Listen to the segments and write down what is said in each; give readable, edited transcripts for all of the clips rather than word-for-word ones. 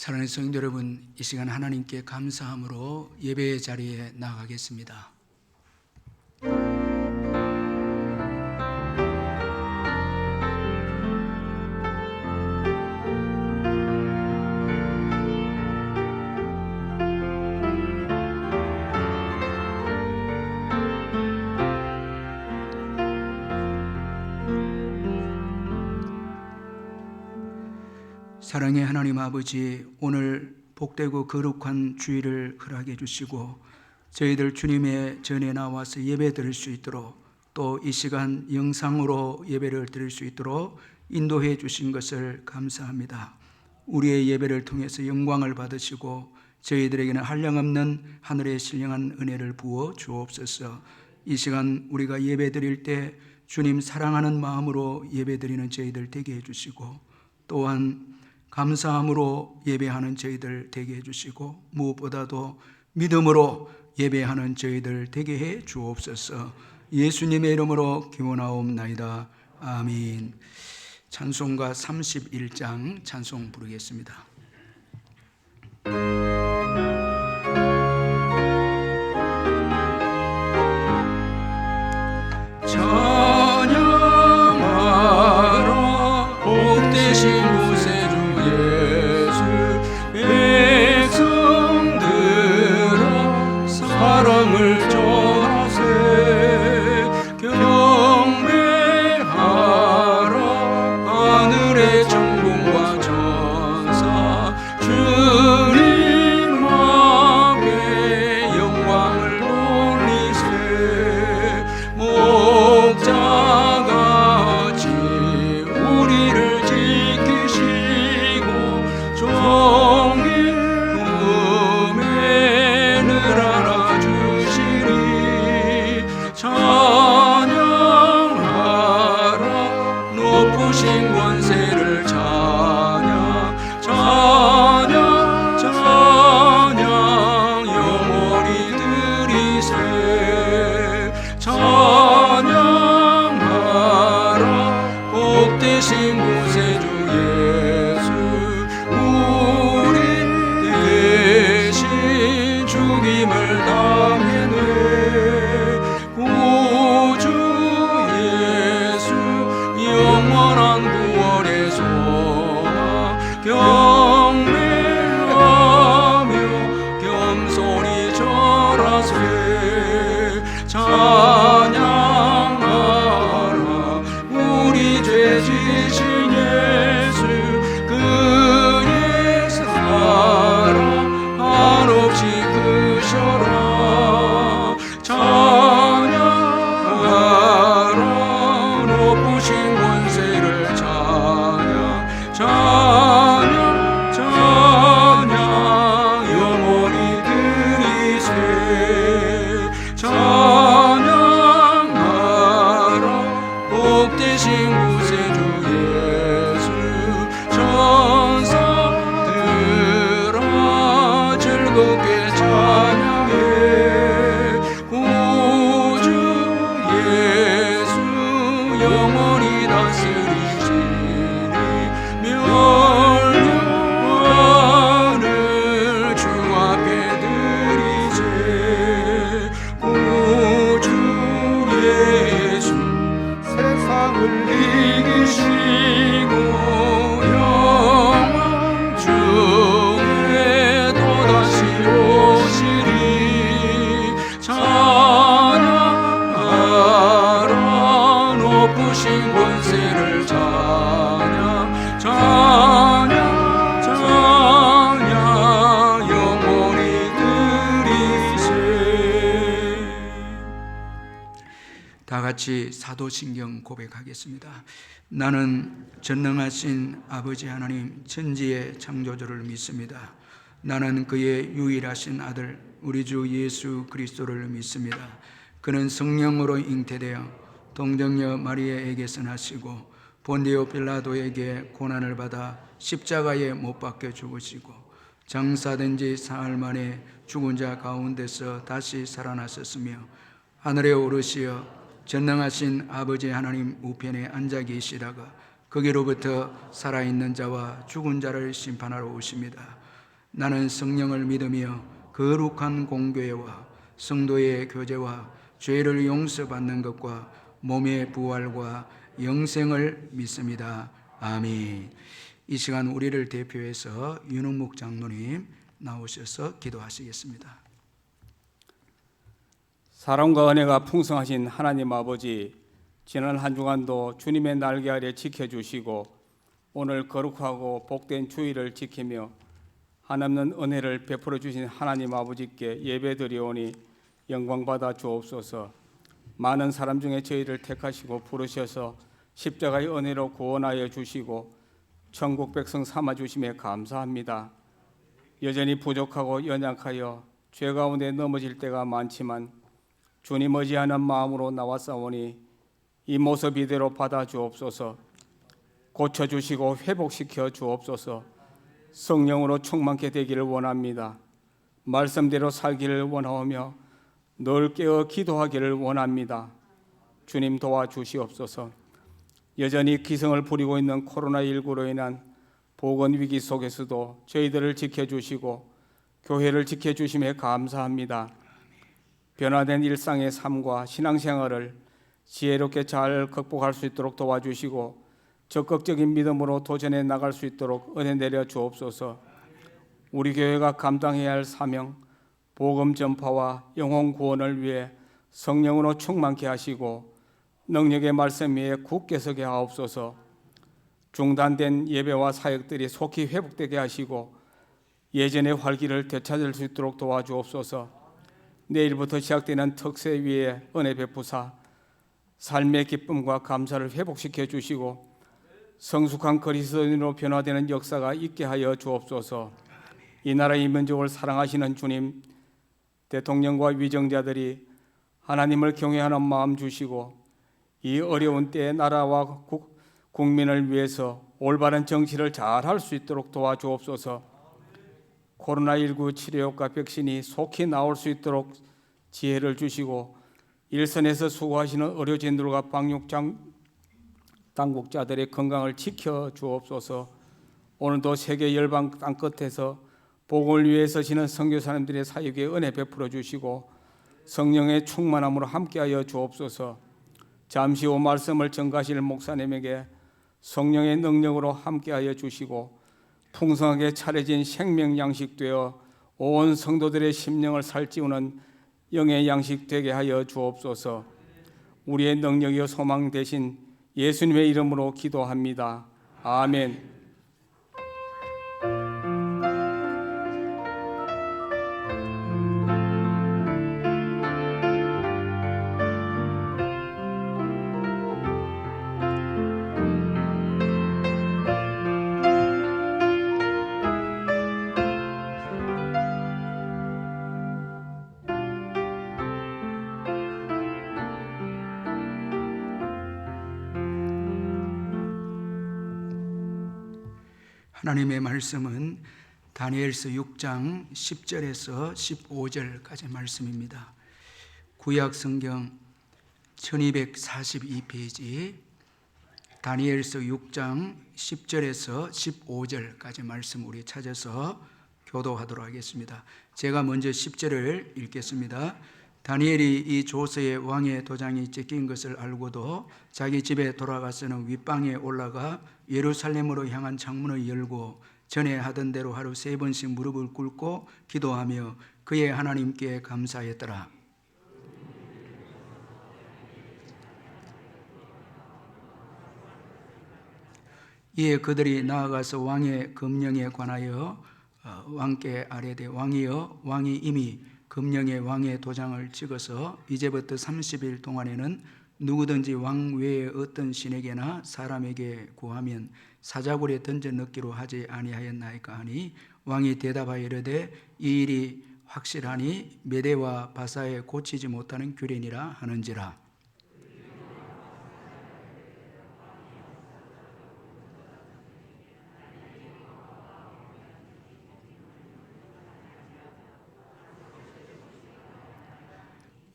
사랑하는 성도 여러분, 이 시간 하나님께 감사함으로 예배의 자리에 나가겠습니다. 사랑의 하나님 아버지, 오늘 복되고 거룩한 주일을 허락해 주시고 저희들 주님의 전에 나와서 예배 드릴 수 있도록, 또 이 시간 영상으로 예배를 드릴 수 있도록 인도해 주신 것을 감사합니다. 우리의 예배를 통해서 영광을 받으시고 저희들에게는 한량없는 하늘의 신령한 은혜를 부어 주옵소서. 이 시간 우리가 예배 드릴 때 주님 사랑하는 마음으로 예배 드리는 저희들 되게 해주시고, 또한 감사함으로 예배하는 저희들 되게 해주시고, 무엇보다도 믿음으로 예배하는 저희들 되게 해 주옵소서. 예수님의 이름으로 기원하옵나이다. 아멘. 찬송가 31장 찬송 부르겠습니다. 찬양하라 복되신 사랑을 전하세. 경배하라 하늘의 천군과 천사, 주님 앞에 영광을 돌리세. 목자같이 우리를 지키시고 종일 찬양하라 높으신 권세를 찬양, 찬양, 찬양 영원히 드리세. 찬양하라 복되신 구세주 예수, 우리 대신 죽임을 당했네. 영원한 구원의 소망, 경배하며 겸손히 절하세. 찬양하라 우리 죄 지신 예수, 그의 사랑 한없이 크셔라. 찬양하라 높으신 권세를 찬양, 찬양, 찬양 영원히 드리세. 찬양하라 복되신 구세주 예수, 천사들아 즐겁게 찬양해. 구주 예수 영원히 다스리시니, 멸류관을 주 앞에 드리세. 구주 예수 세상을 이기시고 영원 중에 또다시 오시리. 찬양하라 높으신 권세를 찬양, 찬양, 찬양 영원히 드리세. 다 같이 사도신경 고백하겠습니다. 나는 전능하신 아버지 하나님 천지의 창조주를 믿습니다. 나는 그의 유일하신 아들 우리 주 예수 그리스도를 믿습니다. 그는 성령으로 잉태되어 동정녀 마리아에게서 나시고 본디오 빌라도에게 고난을 받아 십자가에 못 박혀 죽으시고 장사된 지 사흘 만에 죽은 자 가운데서 다시 살아나셨으며 하늘에 오르시어 전능하신 아버지 하나님 우편에 앉아 계시다가 거기로부터 살아있는 자와 죽은 자를 심판하러 오십니다. 나는 성령을 믿으며 거룩한 공교회와 성도의 교제와 죄를 용서받는 것과 몸의 부활과 영생을 믿습니다. 아멘. 이 시간 우리를 대표해서 윤흥묵 장로님 나오셔서 기도하시겠습니다. 사랑과 은혜가 풍성하신 하나님 아버지, 지난 한 주간도 주님의 날개 아래 지켜주시고 오늘 거룩하고 복된 주일을 지키며 한없는 은혜를 베풀어 주신 하나님 아버지께 예배드리오니 영광받아 주옵소서. 많은 사람 중에 저희를 택하시고 부르셔서 십자가의 은혜로 구원하여 주시고 천국 백성 삼아 주심에 감사합니다. 여전히 부족하고 연약하여 죄 가운데 넘어질 때가 많지만 주님 의지하는 마음으로 나왔사오니 이 모습 이대로 받아 주옵소서. 고쳐주시고 회복시켜 주옵소서. 성령으로 충만케 되기를 원합니다. 말씀대로 살기를 원하오며 늘 깨어 기도하기를 원합니다. 주님 도와주시옵소서. 여전히 기승을 부리고 있는 코로나19로 인한 보건위기 속에서도 저희들을 지켜주시고 교회를 지켜주심에 감사합니다. 변화된 일상의 삶과 신앙생활을 지혜롭게 잘 극복할 수 있도록 도와주시고 적극적인 믿음으로 도전해 나갈 수 있도록 은혜 내려 주옵소서. 우리 교회가 감당해야 할 사명, 복음 전파와 영혼 구원을 위해 성령으로 충만케 하시고 능력의 말씀 위에 굳게 서게 하옵소서. 중단된 예배와 사역들이 속히 회복되게 하시고 예전의 활기를 되찾을 수 있도록 도와주옵소서. 내일부터 시작되는 특세 위에 은혜 베푸사 삶의 기쁨과 감사를 회복시켜 주시고 성숙한 그리스도인으로 변화되는 역사가 있게 하여 주옵소서. 이 나라 이 민족을 사랑하시는 주님, 대통령과 위정자들이 하나님을 경외하는 마음 주시고 이 어려운 때에 나라와 국민을 위해서 올바른 정치를 잘 할 수 있도록 도와주옵소서. 코로나19 치료효과 백신이 속히 나올 수 있도록 지혜를 주시고 일선에서 수고하시는 의료진들과 방역 당국자들의 건강을 지켜 주옵소서. 오늘도 세계 열방 땅끝에서 복을 위해 서시는 선교사님들의 사역에 은혜 베풀어 주시고 성령의 충만함으로 함께하여 주옵소서. 잠시 후 말씀을 전가하실 목사님에게 성령의 능력으로 함께하여 주시고 풍성하게 차려진 생명 양식되어 온 성도들의 심령을 살찌우는 영의 양식 되게 하여 주옵소서. 우리의 능력이요 소망 되신 예수님의 이름으로 기도합니다. 아멘. 하나님의 말씀은 다니엘서 6장 10절에서 15절까지 말씀입니다. 구약 성경 1242페이지 다니엘서 6장 10절에서 15절까지 말씀 우리 찾아서 교도하도록 하겠습니다. 제가 먼저 10절을 읽겠습니다. 다니엘이 이 조서에 왕의 도장이 찍힌 것을 알고도 자기 집에 돌아가서는 윗방에 올라가 예루살렘으로 향한 창문을 열고 전에 하던 대로 하루 3번씩 무릎을 꿇고 기도하며 그의 하나님께 감사했더라. 이에 그들이 나아가서 왕의 금령에 관하여 왕께 아뢰되 왕이여 왕이 이미 금령에 왕의 도장을 찍어서 이제부터 30일 동안에는 누구든지 왕 외에 어떤 신에게나 사람에게 구하면 사자굴에 던져 넣기로 하지 아니하였나이까 하니 왕이 대답하여 이르되 이 일이 확실하니 메대와 바사에 고치지 못하는 규례니라 하는지라.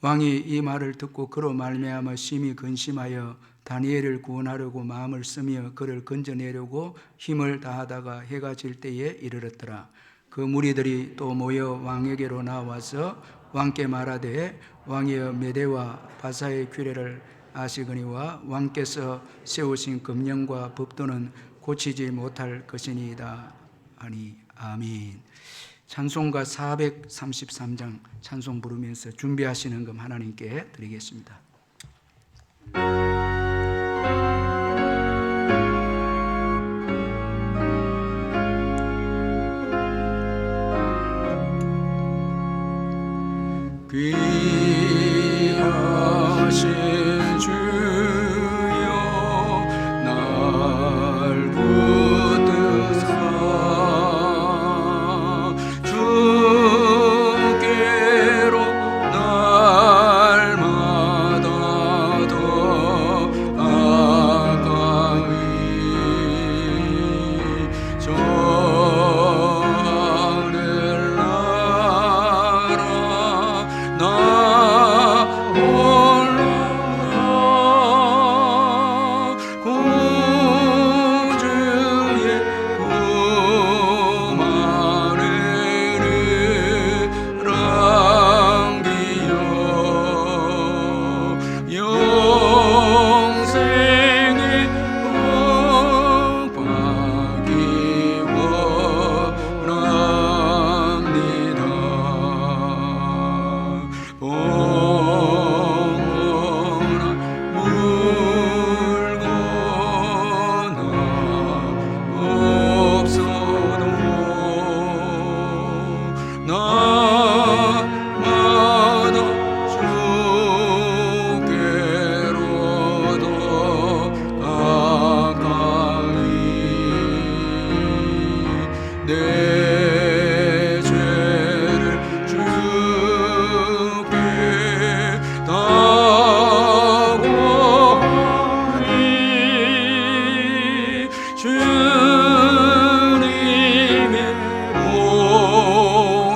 왕이 이 말을 듣고 그로 말미암아 심히 근심하여 다니엘을 구원하려고 마음을 쓰며 그를 건져내려고 힘을 다하다가 해가 질 때에 이르렀더라. 그 무리들이 또 모여 왕에게로 나와서 왕께 말하되 왕이여 메대와 바사의 규례를 아시거니와 왕께서 세우신 금령과 법도는 고치지 못할 것이니이다 하니 아멘. 찬송가 433장 찬송 부르면서 준비하시는 금 하나님께 드리겠습니다. 귀하신 주여 날 붙드사 주께로 날마다 더 가까이 저 하늘 나라 나 올라가 공주의 품 아래를 안기어 영생의 복받기 원합니다. 봉헌한 물거나 없어도 날마다 주께로 더 가까이 내 죄를 주께 다하니 주님의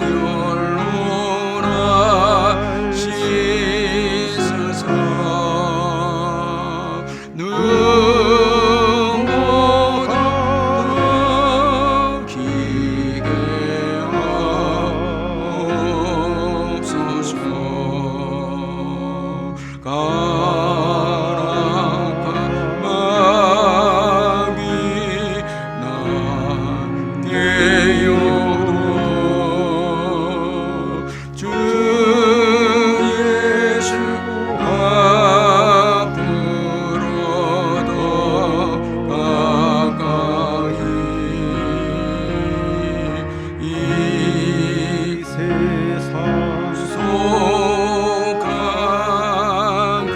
보혈로 날 씻으사 눈보다 더 기게 하옵소서. 가락한 마음이 난 깨어도 주 예수 앞으로 더 가까이 이 세상 속한 그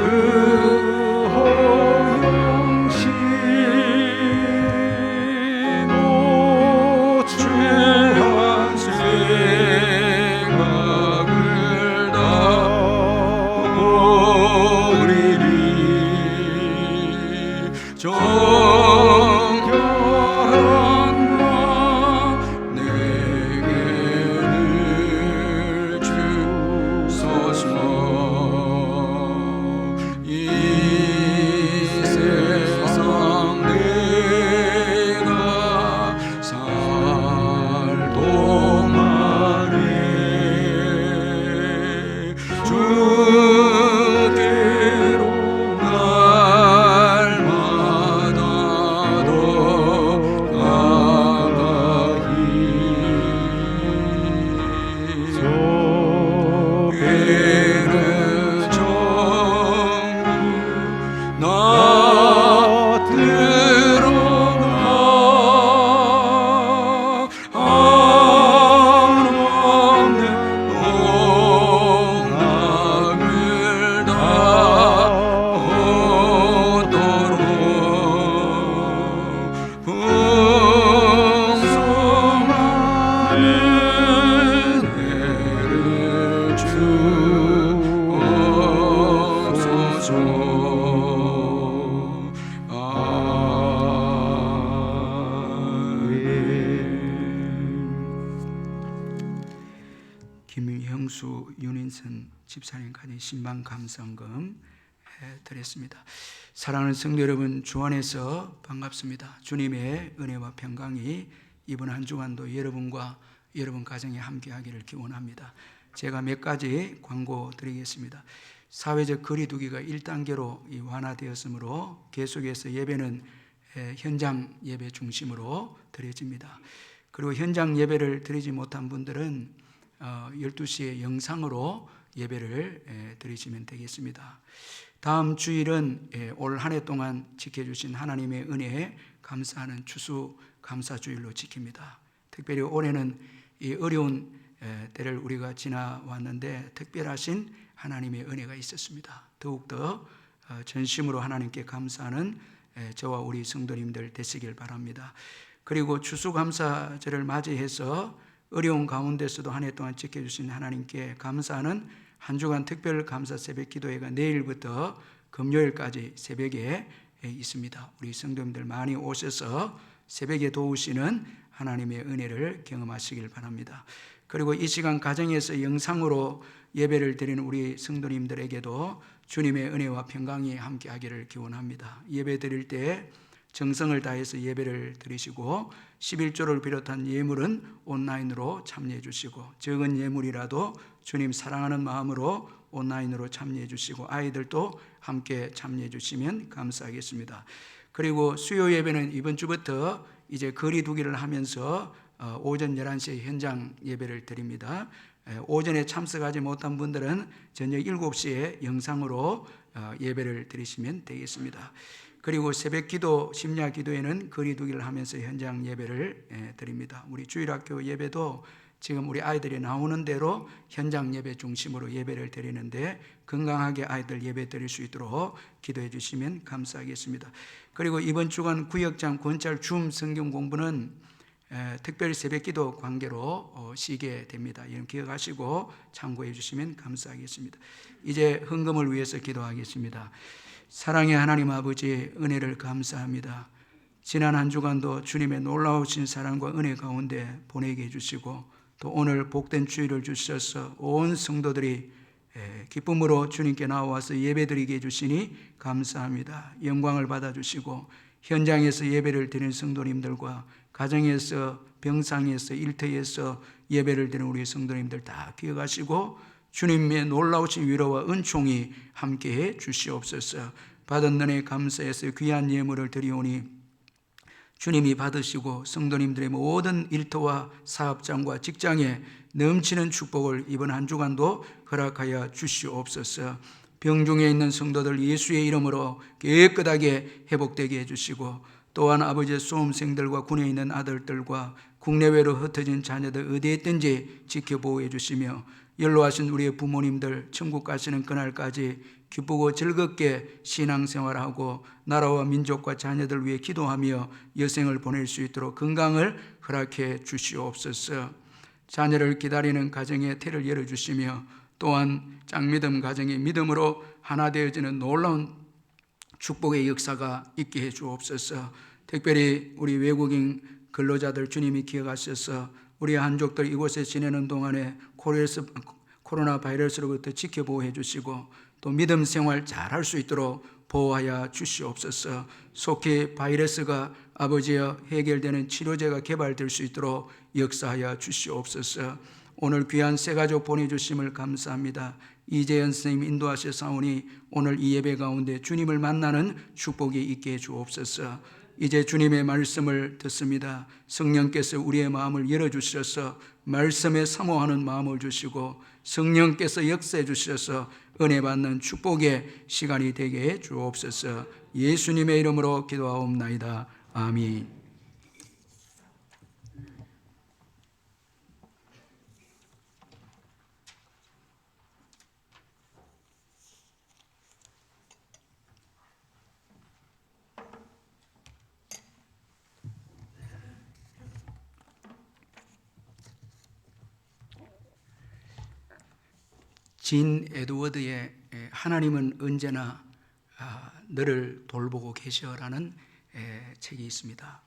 허영심으로 죄한 생각을 다 버리리 정결한 마 내게를 주소서. 이 세상 내가 살 동안에 주께로 날마다 더 가까이 괴를 정부 나 들어가 한없는 농락을 다 얻도록 풍성한 은혜를 주옵소서. 김형수 윤인선 집사님까지 신방 감성금 드렸습니다. 사랑하는 성도 여러분, 주 안에서 반갑습니다. 주님의 은혜와 평강이 이번 한 주간도 여러분과 여러분 가정에 함께하기를 기원합니다. 제가 몇 가지 광고 드리겠습니다. 사회적 거리두기가 1단계로 완화되었으므로 계속해서 예배는 현장 예배 중심으로 드려집니다. 그리고 현장 예배를 드리지 못한 분들은 12시에 영상으로 예배를 드리시면 되겠습니다. 다음 주일은 올 한 해 동안 지켜주신 하나님의 은혜에 감사하는 추수 감사주일로 지킵니다. 특별히 올해는 이 어려운 때를 우리가 지나왔는데 특별하신 하나님의 은혜가 있었습니다. 더욱더 전심으로 하나님께 감사하는 저와 우리 성도님들 되시길 바랍니다. 그리고 추수감사절을 맞이해서 어려운 가운데서도 한 해 동안 지켜주신 하나님께 감사하는 한 주간 특별 감사 새벽 기도회가 내일부터 금요일까지 새벽에 있습니다. 우리 성도님들 많이 오셔서 새벽에 도우시는 하나님의 은혜를 경험하시길 바랍니다. 그리고 이 시간 가정에서 영상으로 예배를 드리는 우리 성도님들에게도 주님의 은혜와 평강이 함께하기를 기원합니다. 예배 드릴 때 정성을 다해서 예배를 드리시고 11조를 비롯한 예물은 온라인으로 참여해 주시고 적은 예물이라도 주님 사랑하는 마음으로 온라인으로 참여해 주시고 아이들도 함께 참여해 주시면 감사하겠습니다. 그리고 수요 예배는 이번 주부터 이제 거리두기를 하면서 오전 11시에 현장 예배를 드립니다. 오전에 참석하지 못한 분들은 저녁 7시에 영상으로 예배를 드리시면 되겠습니다. 그리고 새벽 기도, 심야 기도에는 거리두기를 하면서 현장 예배를 드립니다. 우리 주일학교 예배도 지금 우리 아이들이 나오는 대로 현장 예배 중심으로 예배를 드리는데 건강하게 아이들 예배 드릴 수 있도록 기도해 주시면 감사하겠습니다. 그리고 이번 주간 구역장 권찰 줌 성경 공부는 특별히 새벽 기도 관계로 쉬게 됩니다. 여러분 기억하시고 참고해 주시면 감사하겠습니다. 이제 헌금을 위해서 기도하겠습니다. 사랑의 하나님 아버지 은혜를 감사합니다. 지난 한 주간도 주님의 놀라우신 사랑과 은혜 가운데 보내게 해주시고 또 오늘 복된 주일을 주셔서 온 성도들이 기쁨으로 주님께 나와서 예배드리게 해주시니 감사합니다. 영광을 받아주시고 현장에서 예배를 드리는 성도님들과 가정에서 병상에서 일터에서 예배를 드리는 우리 성도님들 다 기억하시고 주님의 놀라우신 위로와 은총이 함께해 주시옵소서. 받은 은혜 감사해서 귀한 예물을 드리오니 주님이 받으시고 성도님들의 모든 일터와 사업장과 직장에 넘치는 축복을 이번 한 주간도 허락하여 주시옵소서. 병중에 있는 성도들 예수의 이름으로 깨끗하게 회복되게 해주시고 또한 아버지의 수험생들과 군에 있는 아들들과 국내외로 흩어진 자녀들 어디에 있든지 지켜보호해 주시며 연로하신 우리의 부모님들 천국 가시는 그날까지 기쁘고 즐겁게 신앙생활하고 나라와 민족과 자녀들 위해 기도하며 여생을 보낼 수 있도록 건강을 허락해 주시옵소서. 자녀를 기다리는 가정에 태를 열어주시며 또한 짱믿음 가정의 믿음으로 하나 되어지는 놀라운 축복의 역사가 있게 해 주옵소서. 특별히 우리 외국인 근로자들 주님이 기억하셔서 우리 한족들 이곳에 지내는 동안에 코로나 바이러스로부터 지켜보호해 주시고 또 믿음 생활 잘할 수 있도록 보호하여 주시옵소서. 속히 바이러스가 아버지여 해결되는 치료제가 개발될 수 있도록 역사하여 주시옵소서. 오늘 귀한 새 가족 보내주심을 감사합니다. 이재현 선생님 인도하셔 사오니 오늘 이 예배 가운데 주님을 만나는 축복이 있게 해 주옵소서. 이제 주님의 말씀을 듣습니다. 성령께서 우리의 마음을 열어주셔서 말씀에 사모하는 마음을 주시고 성령께서 역사해 주셔서 은혜 받는 축복의 시간이 되게 해 주옵소서. 예수님의 이름으로 기도하옵나이다. 아멘. 진 에드워드의 하나님은 언제나 너를 돌보고 계셔라는 책이 있습니다.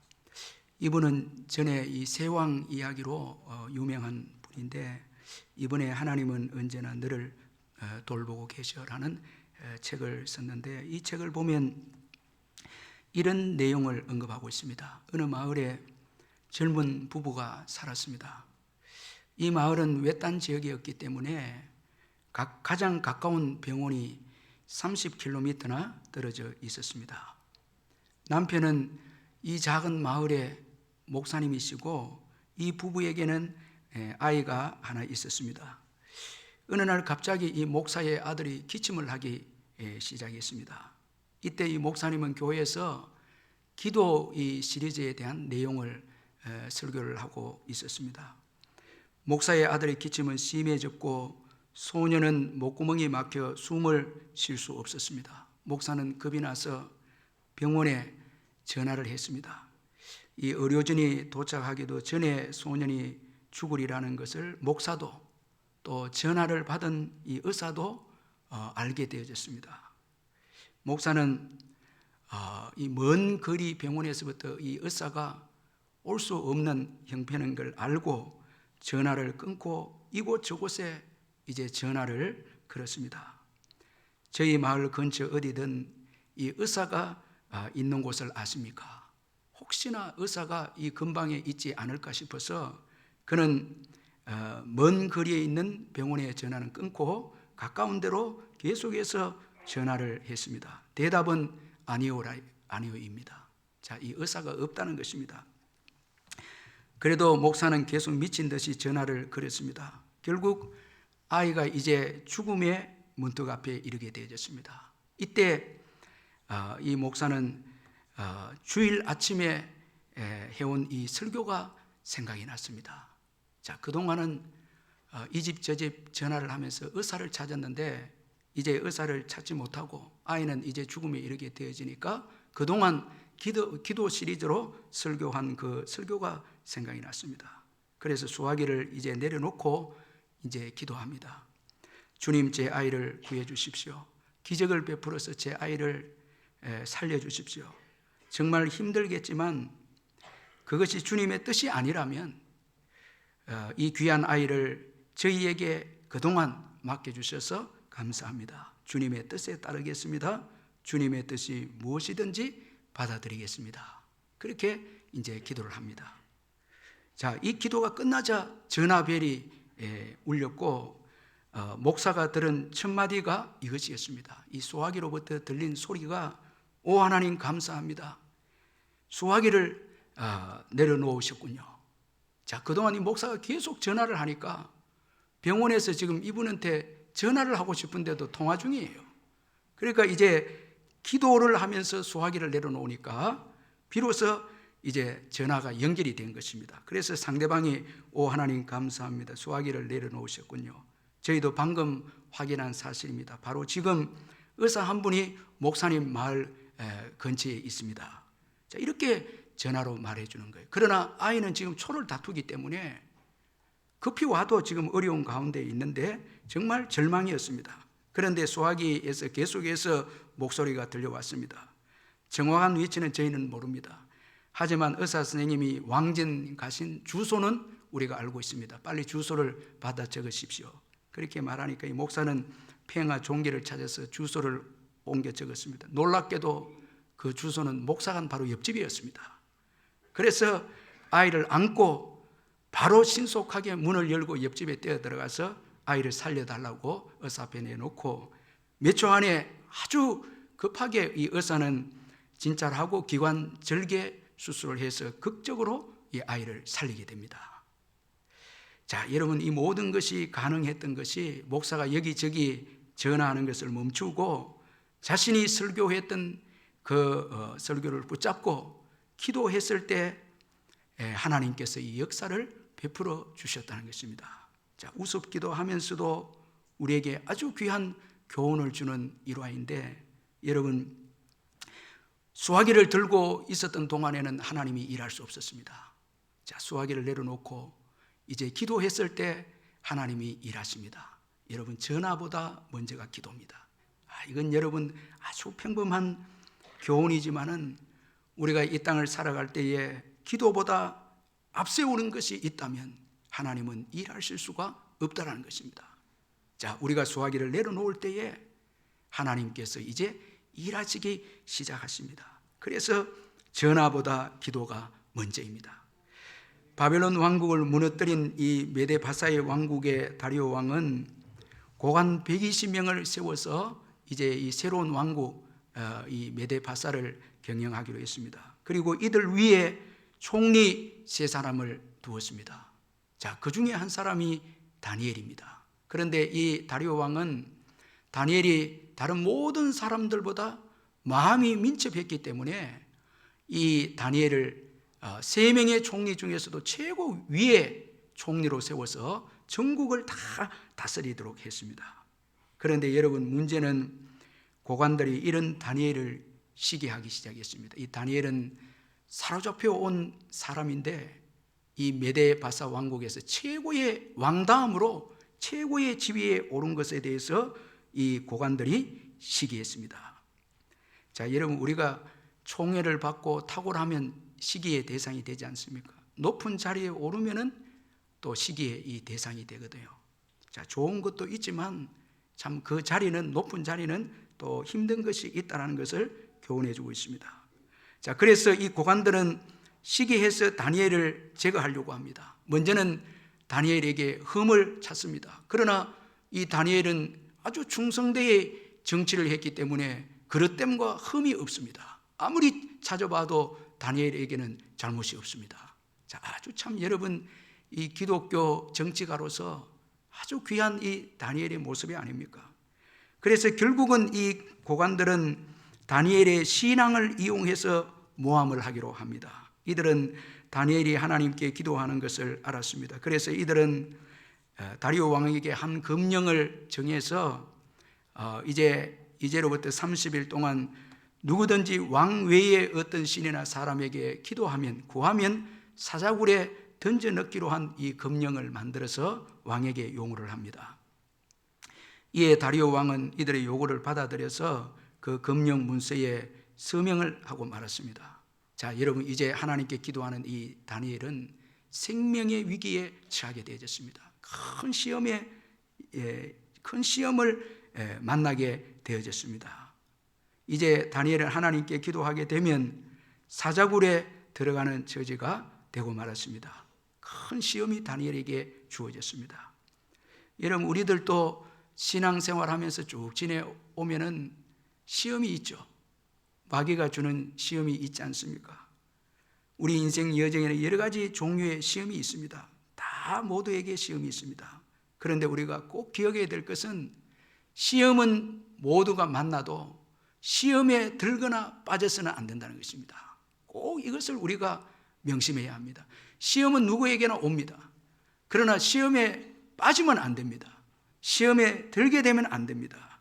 이분은 전에 이 세왕 이야기로 유명한 분인데 이번에 하나님은 언제나 너를 돌보고 계셔라는 책을 썼는데 이 책을 보면 이런 내용을 언급하고 있습니다. 어느 마을에 젊은 부부가 살았습니다. 이 마을은 외딴 지역이었기 때문에 가장 가까운 병원이 30km나 떨어져 있었습니다. 남편은 이 작은 마을의 목사님이시고 이 부부에게는 아이가 하나 있었습니다. 어느 날 갑자기 이 목사의 아들이 기침을 하기 시작했습니다. 이때 이 목사님은 교회에서 기도 이 시리즈에 대한 내용을 설교를 하고 있었습니다. 목사의 아들의 기침은 심해졌고 소년은 목구멍이 막혀 숨을 쉴 수 없었습니다. 목사는 겁이 나서 병원에 전화를 했습니다. 이 의료진이 도착하기도 전에 소년이 죽으리라는 것을 목사도 또 전화를 받은 이 의사도 알게 되어졌습니다. 목사는 이 먼 거리 병원에서부터 이 의사가 올 수 없는 형편인 걸 알고 전화를 끊고 이곳저곳에 이제 전화를 걸었습니다. 저희 마을 근처 어디든 이 의사가 있는 곳을 아십니까? 혹시나 의사가 이 근방에 있지 않을까 싶어서 그는 먼 거리에 있는 병원에 전화는 끊고 가까운 데로 계속해서 전화를 했습니다. 대답은 아니오입니다. 자, 이 의사가 없다는 것입니다. 그래도 목사는 계속 미친 듯이 전화를 걸었습니다. 결국 아이가 이제 죽음의 문턱 앞에 이르게 되어졌습니다. 이때 이 목사는 주일 아침에 해온 이 설교가 생각이 났습니다. 자, 그동안은 이 집 저 집 전화를 하면서 의사를 찾았는데 이제 의사를 찾지 못하고 아이는 이제 죽음에 이르게 되어지니까 그동안 기도 시리즈로 설교한 그 설교가 생각이 났습니다. 그래서 수화기를 이제 내려놓고 이제 기도합니다. 주님, 제 아이를 구해 주십시오. 기적을 베풀어서 제 아이를 살려 주십시오. 정말 힘들겠지만 그것이 주님의 뜻이 아니라면 이 귀한 아이를 저희에게 그동안 맡겨주셔서 감사합니다. 주님의 뜻에 따르겠습니다. 주님의 뜻이 무엇이든지 받아들이겠습니다. 그렇게 이제 기도를 합니다. 자, 이 기도가 끝나자 전화벨이 울렸고 목사가 들은 첫 마디가 이것이었습니다. 이 소화기로부터 들린 소리가 오 하나님 감사합니다. 소화기를 내려놓으셨군요. 자, 그동안 이 목사가 계속 전화를 하니까 병원에서 지금 이분한테 전화를 하고 싶은데도 통화 중이에요. 그러니까 이제 기도를 하면서 소화기를 내려놓으니까 비로소 이제 전화가 연결이 된 것입니다. 그래서 상대방이 오 하나님 감사합니다. 소화기를 내려놓으셨군요. 저희도 방금 확인한 사실입니다. 바로 지금 의사 한 분이 목사님 마을 근처에 있습니다. 자, 이렇게 전화로 말해주는 거예요. 그러나 아이는 지금 초를 다투기 때문에 급히 와도 지금 어려운 가운데 있는데 정말 절망이었습니다. 그런데 소화기에서 계속해서 목소리가 들려왔습니다. 정확한 위치는 저희는 모릅니다. 하지만 의사 선생님이 왕진 가신 주소는 우리가 알고 있습니다. 빨리 주소를 받아 적으십시오. 그렇게 말하니까 이 목사는 팽아 종기를 찾아서 주소를 옮겨 적었습니다. 놀랍게도 그 주소는 목사관 바로 옆집이었습니다. 그래서 아이를 안고 바로 신속하게 문을 열고 옆집에 뛰어 들어가서 아이를 살려달라고 의사 앞에 내놓고 몇 초 안에 아주 급하게 이 의사는 진찰을 하고 기관 절개 수술을 해서 극적으로 이 아이를 살리게 됩니다. 자, 여러분, 이 모든 것이 가능했던 것이 목사가 여기저기 전화하는 것을 멈추고 자신이 설교했던 그 설교를 붙잡고 기도했을 때 하나님께서 이 역사를 베풀어 주셨다는 것입니다. 자, 우습기도 하면서도 우리에게 아주 귀한 교훈을 주는 일화인데, 여러분, 수화기를 들고 있었던 동안에는 하나님이 일할 수 없었습니다. 자, 수화기를 내려놓고 이제 기도했을 때 하나님이 일하십니다. 여러분, 전화보다 먼저가 기도입니다. 이건 여러분 아주 평범한 교훈이지만은 우리가 이 땅을 살아갈 때에 기도보다 앞세우는 것이 있다면 하나님은 일하실 수가 없다라는 것입니다. 자, 우리가 수화기를 내려놓을 때에 하나님께서 이제 일하시기 시작하십니다. 그래서 전화보다 기도가 먼저입니다. 바벨론 왕국을 무너뜨린 이 메데 바사의 왕국의 다리오 왕은 고관 120명을 세워서 이제 이 새로운 왕국 이 메데 바사를 경영하기로 했습니다. 그리고 이들 위에 총리 3사람을 두었습니다. 자, 그 중에 한 사람이 다니엘입니다. 그런데 이 다리오 왕은 다니엘이 다른 모든 사람들보다 마음이 민첩했기 때문에 이 다니엘을 3명의 총리 중에서도 최고 위에 총리로 세워서 전국을 다 다스리도록 했습니다. 그런데 여러분, 문제는 고관들이 이런 다니엘을 시기하기 시작했습니다. 이 다니엘은 사로잡혀 온 사람인데 이 메데 바사 왕국에서 최고의 왕다음으로 최고의 지위에 오른 것에 대해서 이 고관들이 시기했습니다. 자, 여러분, 우리가 총애를 받고 탁월하면 시기의 대상이 되지 않습니까? 높은 자리에 오르면은 또 시기의 이 대상이 되거든요. 자, 좋은 것도 있지만 참 그 자리는, 높은 자리는 또 힘든 것이 있다는 것을 교훈해 주고 있습니다. 자, 그래서 이 고관들은 시기해서 다니엘을 제거하려고 합니다. 먼저는 다니엘에게 흠을 찾습니다. 그러나 이 다니엘은 아주 충성되게 정치를 했기 때문에 그릇됨과 흠이 없습니다. 아무리 찾아봐도 다니엘에게는 잘못이 없습니다. 자, 아주 참 여러분, 이 기독교 정치가로서 아주 귀한 이 다니엘의 모습이 아닙니까? 그래서 결국은 이 고관들은 다니엘의 신앙을 이용해서 모함을 하기로 합니다. 이들은 다니엘이 하나님께 기도하는 것을 알았습니다. 그래서 이들은 다리오 왕에게 한 금령을 정해서 이제로부터 30일 동안 누구든지 왕 외에 어떤 신이나 사람에게 기도하면, 구하면 사자굴에 던져 넣기로 한 이 금령을 만들어서 왕에게 요구를 합니다. 이에 다리오 왕은 이들의 요구를 받아들여서 그 금령 문서에 서명을 하고 말았습니다. 자, 여러분, 이제 하나님께 기도하는 이 다니엘은 생명의 위기에 처하게 되어졌습니다. 큰 시험을 만나게 되어졌습니다. 이제 다니엘은 하나님께 기도하게 되면 사자굴에 들어가는 처지가 되고 말았습니다. 큰 시험이 다니엘에게 주어졌습니다. 여러분, 우리들도 신앙생활하면서 쭉 지내오면은 시험이 있죠. 마귀가 주는 시험이 있지 않습니까? 우리 인생 여정에는 여러 가지 종류의 시험이 있습니다. 다 모두에게 시험이 있습니다. 그런데 우리가 꼭 기억해야 될 것은 시험은 모두가 만나도 시험에 들거나 빠져서는 안 된다는 것입니다. 꼭 이것을 우리가 명심해야 합니다. 시험은 누구에게나 옵니다. 그러나 시험에 빠지면 안 됩니다. 시험에 들게 되면 안 됩니다.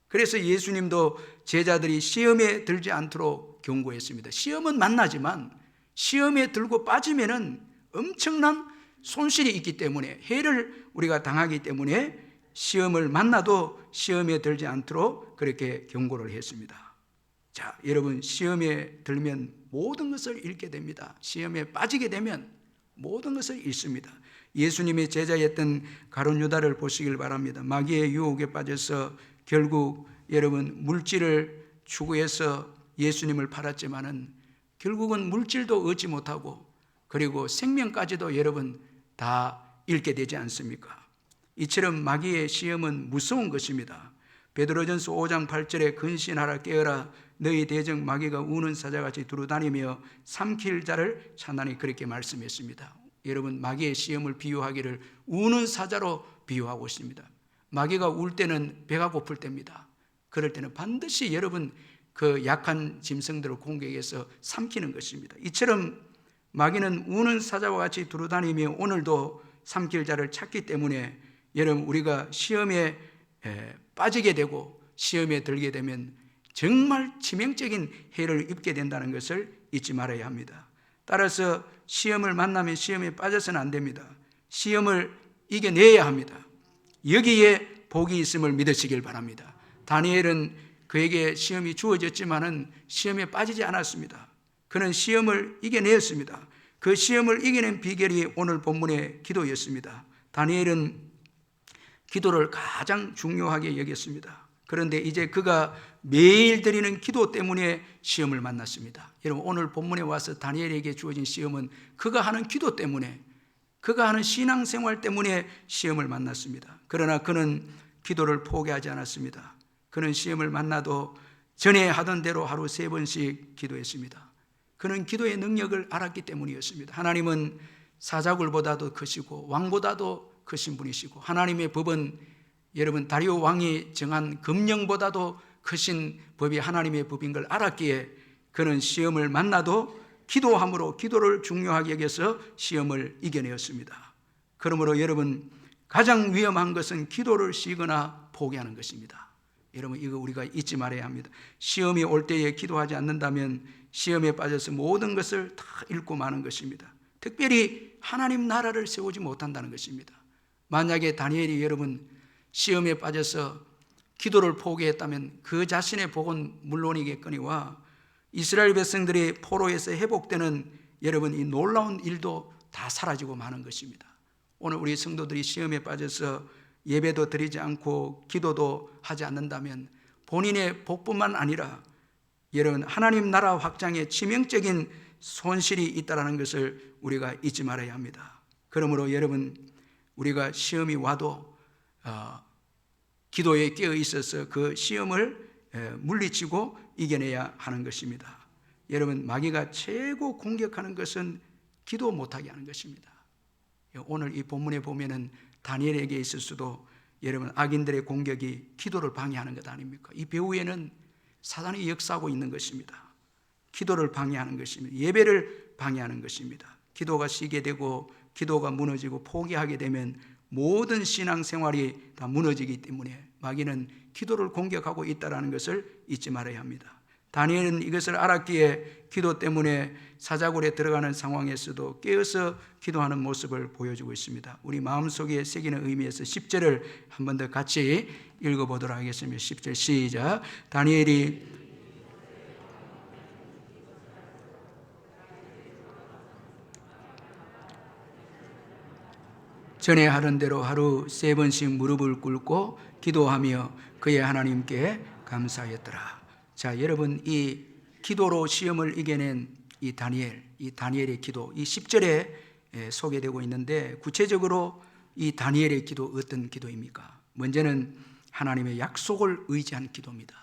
그래서 예수님도 제자들이 시험에 들지 않도록 경고했습니다. 시험은 만나지만 시험에 들고 빠지면은 엄청난 손실이 있기 때문에, 해를 우리가 당하기 때문에 시험을 만나도 시험에 들지 않도록 그렇게 경고를 했습니다. 자, 여러분, 시험에 들면 모든 것을 잃게 됩니다. 시험에 빠지게 되면 모든 것을 잃습니다. 예수님의 제자였던 가룟 유다를 보시길 바랍니다. 마귀의 유혹에 빠져서 결국 여러분 물질을 추구해서 예수님을 팔았지만은 결국은 물질도 얻지 못하고 그리고 생명까지도 여러분 다 잃게 되지 않습니까? 이처럼 마귀의 시험은 무서운 것입니다. 베드로전서 5장 8절에 근신하라 깨어라 너희 대적 마귀가 우는 사자같이 두루다니며 삼킬 자를 찾나니 그렇게 말씀했습니다. 여러분, 마귀의 시험을 비유하기를 우는 사자로 비유하고 있습니다. 마귀가 울 때는 배가 고플 때입니다. 그럴 때는 반드시 여러분 그 약한 짐승들을 공격해서 삼키는 것입니다. 이처럼 마귀는 우는 사자와 같이 두루다니며 오늘도 삼킬 자를 찾기 때문에 여러분, 우리가 시험에 빠지게 되고 시험에 들게 되면 정말 치명적인 해를 입게 된다는 것을 잊지 말아야 합니다. 따라서 시험을 만나면 시험에 빠져서는 안 됩니다. 시험을 이겨내야 합니다. 여기에 복이 있음을 믿으시길 바랍니다. 다니엘은 그에게 시험이 주어졌지만은 시험에 빠지지 않았습니다. 그는 시험을 이겨내었습니다. 그 시험을 이겨낸 비결이 오늘 본문의 기도였습니다. 다니엘은 기도를 가장 중요하게 여겼습니다. 그런데 이제 그가 매일 드리는 기도 때문에 시험을 만났습니다. 여러분, 오늘 본문에 와서 다니엘에게 주어진 시험은 그가 하는 기도 때문에, 그가 하는 신앙생활 때문에 시험을 만났습니다. 그러나 그는 기도를 포기하지 않았습니다. 그는 시험을 만나도 전에 하던 대로 하루 3번씩 기도했습니다. 그는 기도의 능력을 알았기 때문이었습니다. 하나님은 사자굴보다도 크시고 왕보다도 크신 분이시고, 하나님의 법은 여러분 다리오 왕이 정한 금령보다도 크신 법이 하나님의 법인 걸 알았기에 그는 시험을 만나도 기도함으로 기도를 중요하게 여겨서 시험을 이겨내었습니다. 그러므로 여러분, 가장 위험한 것은 기도를 쉬거나 포기하는 것입니다. 여러분, 이거 우리가 잊지 말아야 합니다. 시험이 올 때에 기도하지 않는다면 시험에 빠져서 모든 것을 다 잃고 마는 것입니다. 특별히 하나님 나라를 세우지 못한다는 것입니다. 만약에 다니엘이 여러분 시험에 빠져서 기도를 포기했다면 그 자신의 복은 물론이겠거니와 이스라엘 백성들이 포로에서 회복되는 여러분 이 놀라운 일도 다 사라지고 마는 것입니다. 오늘 우리 성도들이 시험에 빠져서 예배도 드리지 않고 기도도 하지 않는다면 본인의 복뿐만 아니라 여러분 하나님 나라 확장에 치명적인 손실이 있다는 것을 우리가 잊지 말아야 합니다. 그러므로 여러분, 우리가 시험이 와도 기도에 깨어 있어서 그 시험을 물리치고 이겨내야 하는 것입니다. 여러분, 마귀가 최고 공격하는 것은 기도 못하게 하는 것입니다. 오늘 이 본문에 보면은 다니엘에게 있어서도 여러분 악인들의 공격이 기도를 방해하는 것 아닙니까? 이 배후에는 사단이 역사하고 있는 것입니다. 기도를 방해하는 것입니다. 예배를 방해하는 것입니다. 기도가 쉬게 되고 기도가 무너지고 포기하게 되면 모든 신앙생활이 다 무너지기 때문에 마귀는 기도를 공격하고 있다는 것을 잊지 말아야 합니다. 다니엘은 이것을 알았기에 기도 때문에 사자굴에 들어가는 상황에서도 깨어서 기도하는 모습을 보여주고 있습니다. 우리 마음속에 새기는 의미에서 10절을 한 번 더 같이 읽어보도록 하겠습니다. 10절 시작. 다니엘이 전에 하던 대로 하루 3번씩 무릎을 꿇고 기도하며 그의 하나님께 감사하였더라. 자, 여러분, 이 기도로 시험을 이겨낸 이 다니엘의 기도, 이 10절에 소개되고 있는데 구체적으로 이 다니엘의 기도 어떤 기도입니까? 먼저는 하나님의 약속을 의지한 기도입니다.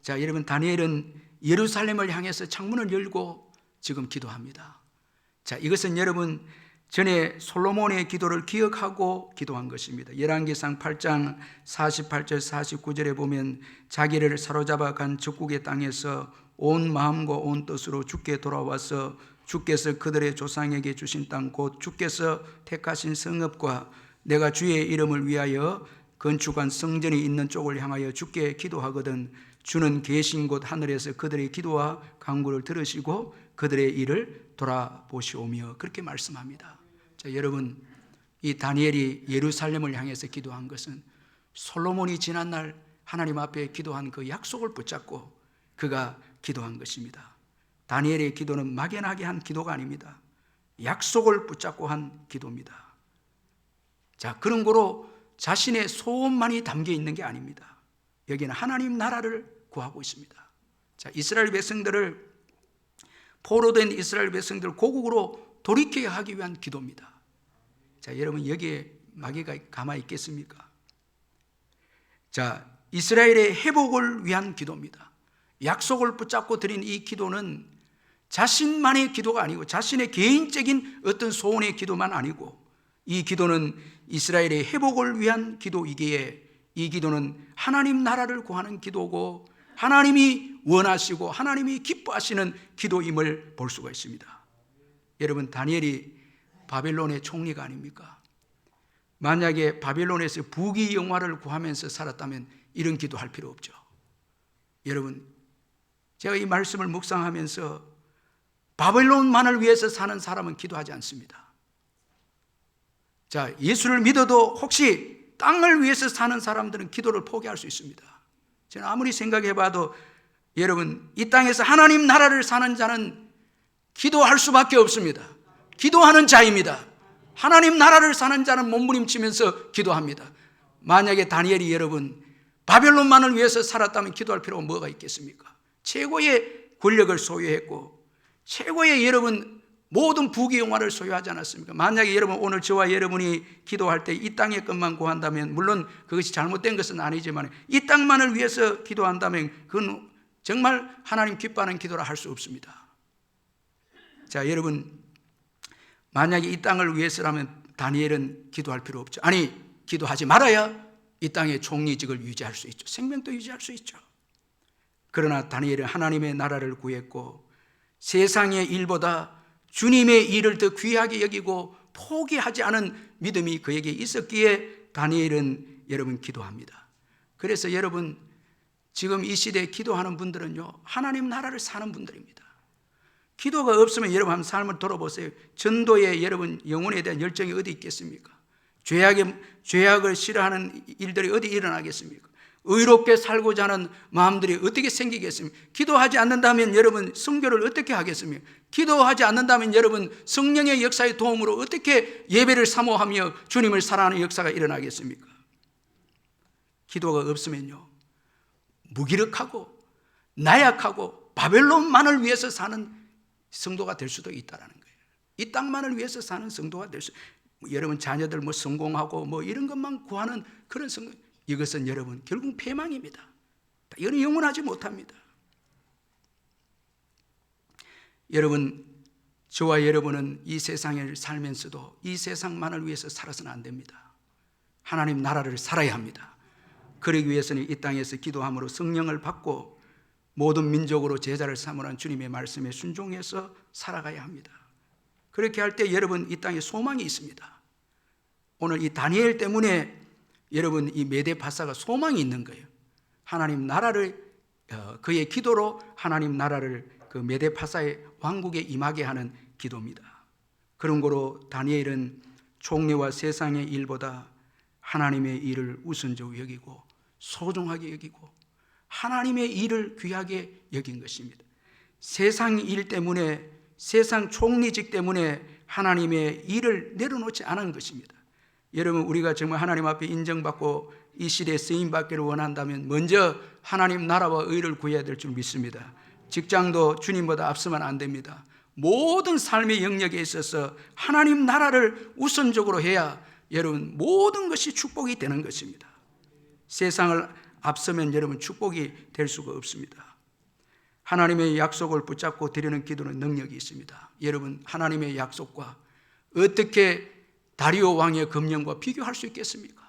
자, 여러분, 다니엘은 예루살렘을 향해서 창문을 열고 지금 기도합니다. 자, 이것은 여러분 전에 솔로몬의 기도를 기억하고 기도한 것입니다. 열왕기상 8장 48절 49절에 보면 자기를 사로잡아 간 적국의 땅에서 온 마음과 온 뜻으로 주께 돌아와서 주께서 그들의 조상에게 주신 땅 곧 주께서 택하신 성읍과 내가 주의 이름을 위하여 건축한 성전이 있는 쪽을 향하여 주께 기도하거든 주는 계신 곳 하늘에서 그들의 기도와 간구를 들으시고 그들의 일을 돌아보시오며 그렇게 말씀합니다. 자, 여러분, 이 다니엘이 예루살렘을 향해서 기도한 것은 솔로몬이 지난날 하나님 앞에 기도한 그 약속을 붙잡고 그가 기도한 것입니다. 다니엘의 기도는 막연하게 한 기도가 아닙니다. 약속을 붙잡고 한 기도입니다. 자, 그런 거로 자신의 소원만이 담겨 있는 게 아닙니다. 여기는 하나님 나라를 구하고 있습니다. 자, 이스라엘 백성들을 포로된 이스라엘 백성들을 고국으로 돌이켜야 하기 위한 기도입니다. 자, 여러분, 여기에 마귀가 가만히 있겠습니까? 자, 이스라엘의 회복을 위한 기도입니다. 약속을 붙잡고 드린 이 기도는 자신만의 기도가 아니고 자신의 개인적인 어떤 소원의 기도만 아니고 이 기도는 이스라엘의 회복을 위한 기도이기에 이 기도는 하나님 나라를 구하는 기도고 하나님이 원하시고 하나님이 기뻐하시는 기도임을 볼 수가 있습니다. 여러분, 다니엘이 바벨론의 총리가 아닙니까? 만약에 바벨론에서 부귀 영화를 구하면서 살았다면 이런 기도할 필요 없죠. 여러분, 제가 이 말씀을 묵상하면서 바벨론만을 위해서 사는 사람은 기도하지 않습니다. 자, 예수를 믿어도 혹시 땅을 위해서 사는 사람들은 기도를 포기할 수 있습니다. 저는 아무리 생각해봐도 여러분, 이 땅에서 하나님 나라를 사는 자는 기도할 수밖에 없습니다. 기도하는 자입니다. 하나님 나라를 사는 자는 몸부림치면서 기도합니다. 만약에 다니엘이 여러분 바벨론만을 위해서 살았다면 기도할 필요가 뭐가 있겠습니까? 최고의 권력을 소유했고 최고의 여러분 모든 부귀영화를 소유하지 않았습니까? 만약에 여러분 오늘 저와 여러분이 기도할 때 이 땅의 것만 구한다면, 물론 그것이 잘못된 것은 아니지만 이 땅만을 위해서 기도한다면 그건 정말 하나님 기뻐하는 기도라 할 수 없습니다. 자, 여러분 만약에 이 땅을 위해서라면 다니엘은 기도할 필요 없죠. 아니, 기도하지 말아야 이 땅의 총리직을 유지할 수 있죠. 생명도 유지할 수 있죠. 그러나 다니엘은 하나님의 나라를 구했고 세상의 일보다 주님의 일을 더 귀하게 여기고 포기하지 않은 믿음이 그에게 있었기에 다니엘은 여러분 기도합니다. 그래서 여러분 지금 이 시대에 기도하는 분들은요, 하나님 나라를 사는 분들입니다. 기도가 없으면 여러분 한번 삶을 돌아보세요. 전도에 여러분 영혼에 대한 열정이 어디 있겠습니까? 죄악을 싫어하는 일들이 어디 일어나겠습니까? 의롭게 살고자 하는 마음들이 어떻게 생기겠습니까? 기도하지 않는다면 여러분 선교를 어떻게 하겠습니까? 기도하지 않는다면 여러분 성령의 역사의 도움으로 어떻게 예배를 사모하며 주님을 사랑하는 역사가 일어나겠습니까? 기도가 없으면요, 무기력하고 나약하고 바벨론만을 위해서 사는 성도가 될 수도 있다는 거예요. 이 땅만을 위해서 사는 성도가 될 수, 여러분 자녀들 뭐 성공하고 뭐 이런 것만 구하는 그런 성도, 이것은 여러분 결국 패망입니다. 이건 영원하지 못합니다. 여러분, 저와 여러분은 이 세상을 살면서도 이 세상만을 위해서 살아서는 안 됩니다. 하나님 나라를 살아야 합니다. 그러기 위해서는 이 땅에서 기도함으로 성령을 받고 모든 민족으로 제자를 삼으라는 주님의 말씀에 순종해서 살아가야 합니다. 그렇게 할 때 여러분 이 땅에 소망이 있습니다. 오늘 이 다니엘 때문에 여러분 이 메데파사가 소망이 있는 거예요. 하나님 나라를 그의 기도로 하나님 나라를 그 메데파사의 왕국에 임하게 하는 기도입니다. 그런 거로 다니엘은 총리와 세상의 일보다 하나님의 일을 우선적으로 여기고 소중하게 여기고 하나님의 일을 귀하게 여긴 것입니다. 세상 일 때문에, 세상 총리직 때문에 하나님의 일을 내려놓지 않은 것입니다. 여러분, 우리가 정말 하나님 앞에 인정받고 이 시대에 쓰임받기를 원한다면 먼저 하나님 나라와 의를 구해야 될 줄 믿습니다. 직장도 주님보다 앞서면 안 됩니다. 모든 삶의 영역에 있어서 하나님 나라를 우선적으로 해야 여러분 모든 것이 축복이 되는 것입니다. 세상을 앞서면 여러분 축복이 될 수가 없습니다. 하나님의 약속을 붙잡고 드리는 기도는 능력이 있습니다. 여러분, 하나님의 약속과 어떻게 다리오 왕의 금령과 비교할 수 있겠습니까?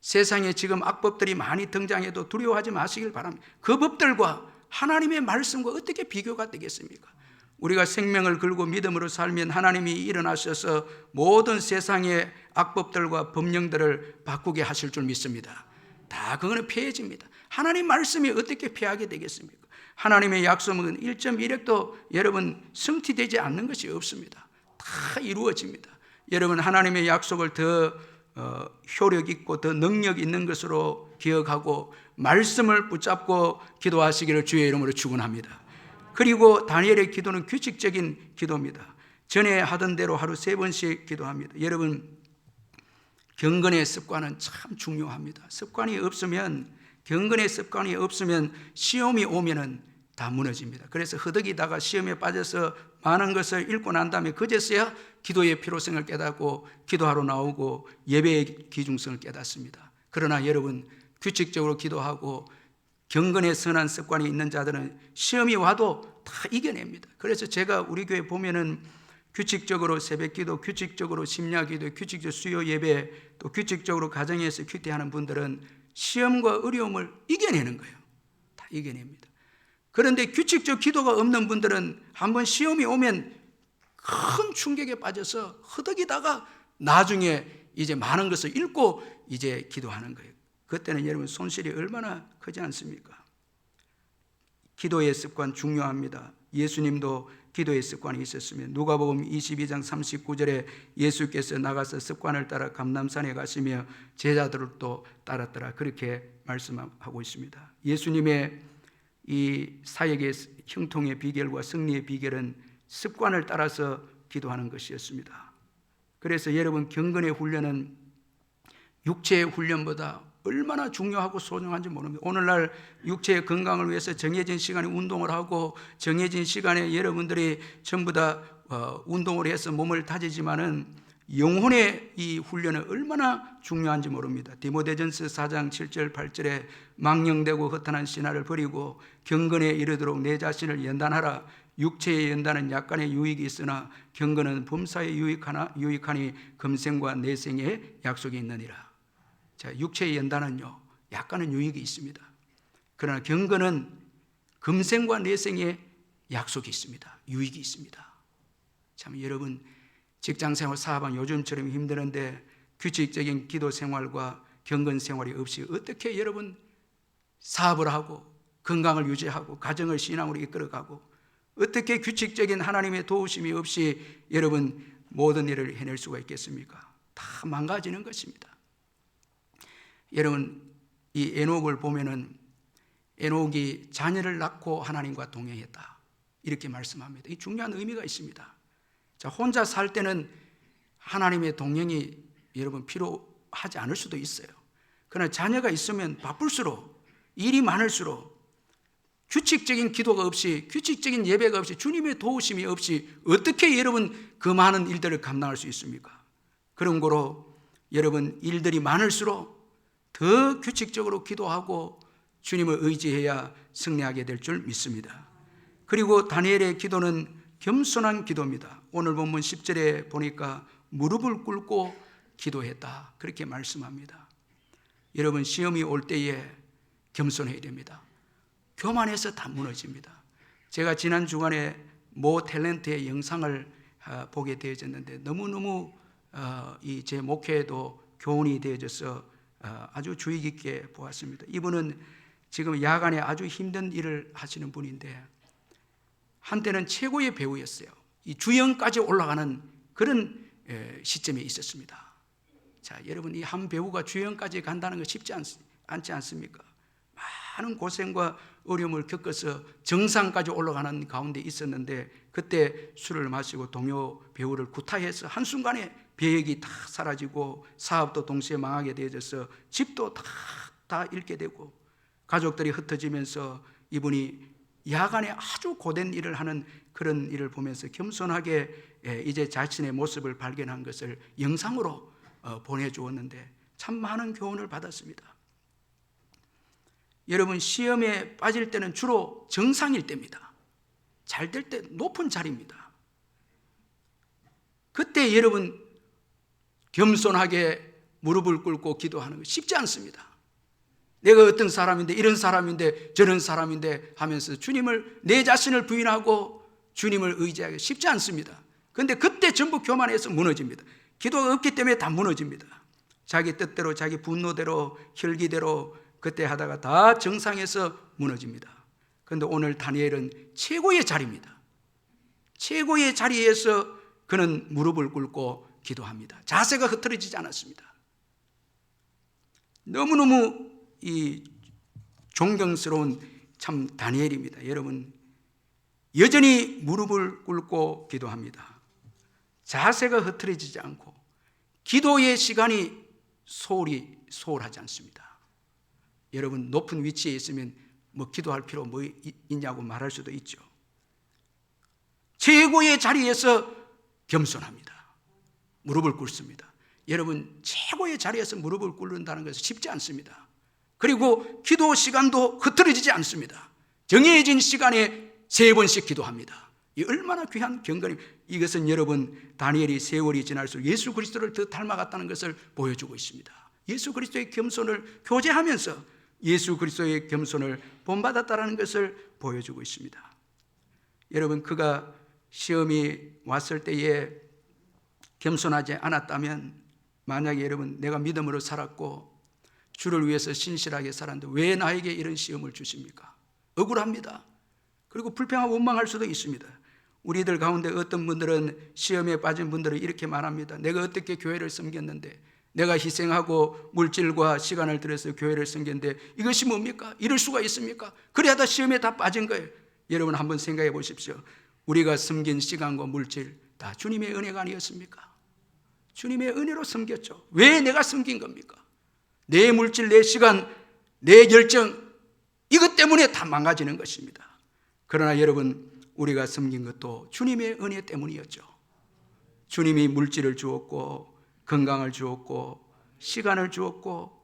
세상에 지금 악법들이 많이 등장해도 두려워하지 마시길 바랍니다. 그 법들과 하나님의 말씀과 어떻게 비교가 되겠습니까? 우리가 생명을 걸고 믿음으로 살면 하나님이 일어나셔서 모든 세상의 악법들과 법령들을 바꾸게 하실 줄 믿습니다. 다 그거는 폐해집니다. 하나님 말씀이 어떻게 폐하게 되겠습니까? 하나님의 약속은 1.1핵도 여러분 성취되지 않는 것이 없습니다. 다 이루어집니다. 여러분, 하나님의 약속을 더 효력 있고 더 능력 있는 것으로 기억하고 말씀을 붙잡고 기도하시기를 주의 이름으로 축원합니다. 그리고 다니엘의 기도는 규칙적인 기도입니다. 전에 하던 대로 하루 3번씩 기도합니다. 여러분, 경건의 습관은 참 중요합니다. 경건의 습관이 없으면 시험이 오면은 다 무너집니다. 그래서 허덕이다가 시험에 빠져서 많은 것을 읽고 난 다음에 그제서야 기도의 필요성을 깨닫고 기도하러 나오고 예배의 기중성을 깨닫습니다. 그러나 여러분, 규칙적으로 기도하고 경건의 선한 습관이 있는 자들은 시험이 와도 다 이겨냅니다. 그래서 제가 우리 교회 보면은 규칙적으로 새벽기도, 규칙적으로 심야기도, 규칙적으로 수요 예배, 또 규칙적으로 가정에서 큐티하는 분들은 시험과 어려움을 이겨내는 거예요. 다 이겨냅니다. 그런데 규칙적 기도가 없는 분들은 한번 시험이 오면 큰 충격에 빠져서 허덕이다가 나중에 이제 많은 것을 읽고 이제 기도하는 거예요. 그때는 여러분 손실이 얼마나 크지 않습니까? 기도의 습관 중요합니다. 예수님도 기도의 습관이 있었으면 누가복음 22장 39절에 예수께서 나가서 습관을 따라 감람산에 가시며 제자들을 또 따랐더라, 그렇게 말씀하고 있습니다. 예수님의 이 사역의 형통의 비결과 승리의 비결은 습관을 따라서 기도하는 것이었습니다. 그래서 여러분, 경건의 훈련은 육체의 훈련보다 얼마나 중요하고 소중한지 모릅니다. 오늘날 육체의 건강을 위해서 정해진 시간에 운동을 하고 정해진 시간에 여러분들이 전부 다 운동을 해서 몸을 다지지만은 영혼의 이 훈련은 얼마나 중요한지 모릅니다. 디모데전서 4장 7절 8절에 망령되고 허탄한 신화를 버리고 경건에 이르도록 내 자신을 연단하라. 육체의 연단은 약간의 유익이 있으나 경건은 범사에 유익하니 금생과 내생에 약속이 있느니라. 자, 육체의 연단은요, 약간은 유익이 있습니다. 그러나 경건은 금생과 내생에 약속이 있습니다. 유익이 있습니다. 참 여러분, 직장생활, 사업은 요즘처럼 힘드는데 규칙적인 기도 생활과 경건 생활이 없이 어떻게 여러분 사업을 하고 건강을 유지하고 가정을 신앙으로 이끌어가고 어떻게 규칙적인 하나님의 도우심이 없이 여러분 모든 일을 해낼 수가 있겠습니까? 다 망가지는 것입니다. 여러분, 이 에녹을 보면은 에녹이 자녀를 낳고 하나님과 동행했다, 이렇게 말씀합니다. 이 중요한 의미가 있습니다. 자, 혼자 살 때는 하나님의 동행이 여러분 필요하지 않을 수도 있어요. 그러나 자녀가 있으면 바쁠수록, 일이 많을수록 규칙적인 기도가 없이, 규칙적인 예배가 없이, 주님의 도우심이 없이 어떻게 여러분 그 많은 일들을 감당할 수 있습니까? 그런 거로 여러분 일들이 많을수록 더 규칙적으로 기도하고 주님을 의지해야 승리하게 될 줄 믿습니다. 그리고 다니엘의 기도는 겸손한 기도입니다. 오늘 본문 10절에 보니까 무릎을 꿇고 기도했다, 그렇게 말씀합니다. 여러분, 시험이 올 때에 겸손해야 됩니다. 교만해서 다 무너집니다. 제가 지난 주간에 모 탤런트의 영상을 보게 되어졌는데 너무너무 이 제 목회에도 교훈이 되어져서 아주 주의 깊게 보았습니다. 이분은 지금 야간에 아주 힘든 일을 하시는 분인데 한때는 최고의 배우였어요. 이 주연까지 올라가는 그런 시점에 있었습니다. 자, 여러분, 이 한 배우가 주연까지 간다는 거 쉽지 않지 않습니까? 많은 고생과 어려움을 겪어서 정상까지 올라가는 가운데 있었는데 그때 술을 마시고 동료 배우를 구타해서 한순간에 배역이 다 사라지고 사업도 동시에 망하게 되어져서 집도 다 잃게 되고 가족들이 흩어지면서 이분이 야간에 아주 고된 일을 하는 그런 일을 보면서 겸손하게 이제 자신의 모습을 발견한 것을 영상으로 보내주었는데 참 많은 교훈을 받았습니다. 여러분, 시험에 빠질 때는 주로 정상일 때입니다. 잘 될 때 높은 자리입니다. 그때 여러분 겸손하게 무릎을 꿇고 기도하는 거 쉽지 않습니다. 내가 어떤 사람인데, 이런 사람인데, 저런 사람인데 하면서 주님을, 내 자신을 부인하고 주님을 의지하기 쉽지 않습니다. 그런데 그때 전부 교만해서 무너집니다. 기도가 없기 때문에 다 무너집니다. 자기 뜻대로, 자기 분노대로, 혈기대로 그때 하다가 다 정상에서 무너집니다. 그런데 오늘 다니엘은 최고의 자리입니다. 최고의 자리에서 그는 무릎을 꿇고 기도합니다. 자세가 흐트러지지 않았습니다. 너무너무 이 존경스러운 참 다니엘입니다. 여러분, 여전히 무릎을 꿇고 기도합니다. 자세가 흐트러지지 않고 기도의 시간이 소홀하지 않습니다. 여러분, 높은 위치에 있으면 뭐 기도할 필요 뭐 있냐고 말할 수도 있죠. 최고의 자리에서 겸손합니다. 무릎을 꿇습니다. 여러분, 최고의 자리에서 무릎을 꿇는다는 것은 쉽지 않습니다. 그리고 기도 시간도 흐트러지지 않습니다. 정해진 시간에 3번씩 기도합니다. 이 얼마나 귀한 경건입니다. 이것은 여러분, 다니엘이 세월이 지날수록 예수 그리스도를 더 닮아갔다는 것을 보여주고 있습니다. 예수 그리스도의 겸손을 교제하면서 예수 그리스도의 겸손을 본받았다는 것을 보여주고 있습니다. 여러분, 그가 시험이 왔을 때에 겸손하지 않았다면, 만약에 여러분 내가 믿음으로 살았고 주를 위해서 신실하게 살았는데 왜 나에게 이런 시험을 주십니까? 억울합니다. 그리고 불평하고 원망할 수도 있습니다. 우리들 가운데 어떤 분들은, 시험에 빠진 분들은 이렇게 말합니다. 내가 어떻게 교회를 섬겼는데, 내가 희생하고 물질과 시간을 들여서 교회를 섬겼는데 이것이 뭡니까? 이럴 수가 있습니까? 그래야 시험에 다 빠진 거예요. 여러분 한번 생각해 보십시오. 우리가 섬긴 시간과 물질 다 주님의 은혜가 아니었습니까? 주님의 은혜로 섬겼죠. 왜 내가 섬긴 겁니까? 내 물질, 내 시간, 내 결정, 이것 때문에 다 망가지는 것입니다. 그러나 여러분, 우리가 섬긴 것도 주님의 은혜 때문이었죠. 주님이 물질을 주었고 건강을 주었고 시간을 주었고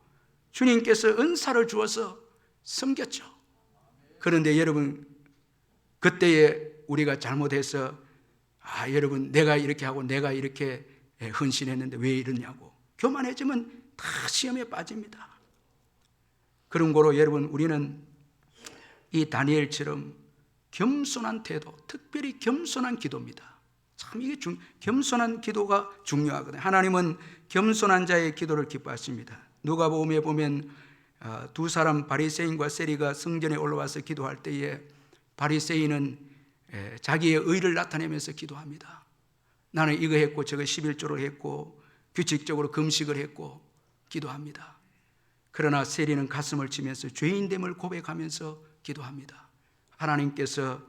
주님께서 은사를 주어서 섬겼죠. 그런데 여러분, 그때에 우리가 잘못해서 여러분, 내가 이렇게 하고 내가 이렇게 헌신했는데 왜 이러냐고 교만해지면 다 시험에 빠집니다. 그런 거로 여러분, 우리는 이 다니엘처럼 겸손한 태도, 특별히 겸손한 기도입니다. 참 이게 겸손한 기도가 중요하거든요. 하나님은 겸손한 자의 기도를 기뻐하십니다. 누가복음에 보면 두 사람 바리새인과 세리가 성전에 올라와서 기도할 때에 바리새인은 자기의 의를 나타내면서 기도합니다. 나는 이거 했고 저거 11조를 했고 규칙적으로 금식을 했고 기도합니다. 그러나 세리는 가슴을 치면서 죄인됨을 고백하면서 기도합니다. 하나님께서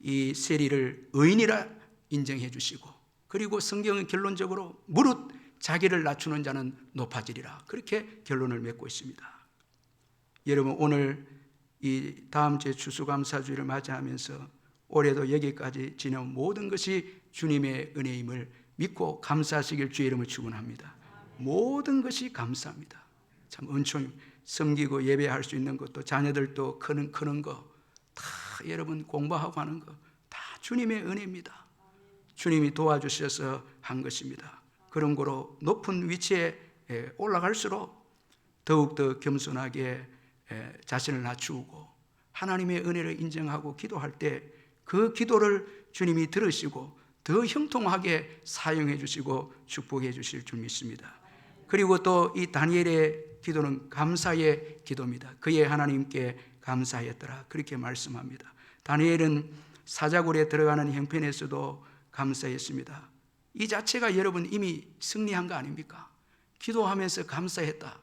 이 세리를 의인이라 인정해 주시고, 그리고 성경은 결론적으로 무릇 자기를 낮추는 자는 높아지리라, 그렇게 결론을 맺고 있습니다. 여러분, 오늘 이 다음 주에 추수감사주일을 맞이하면서 올해도 여기까지 지내온 모든 것이 주님의 은혜임을 믿고 감사하시길 주의 이름을 축원합니다. 모든 것이 감사합니다. 참 은총, 섬기고 예배할 수 있는 것도, 자녀들도 크는 거 다, 여러분 공부하고 하는 거 다 주님의 은혜입니다. 주님이 도와주셔서 한 것입니다. 그런 거로 높은 위치에 올라갈수록 더욱더 겸손하게 자신을 낮추고 하나님의 은혜를 인정하고 기도할 때 그 기도를 주님이 들으시고 더 형통하게 사용해 주시고 축복해 주실 줄 믿습니다. 그리고 또 이 다니엘의 기도는 감사의 기도입니다. 그의 하나님께 감사했더라, 그렇게 말씀합니다. 다니엘은 사자굴에 들어가는 형편에서도 감사했습니다. 이 자체가 여러분 이미 승리한 거 아닙니까? 기도하면서 감사했다.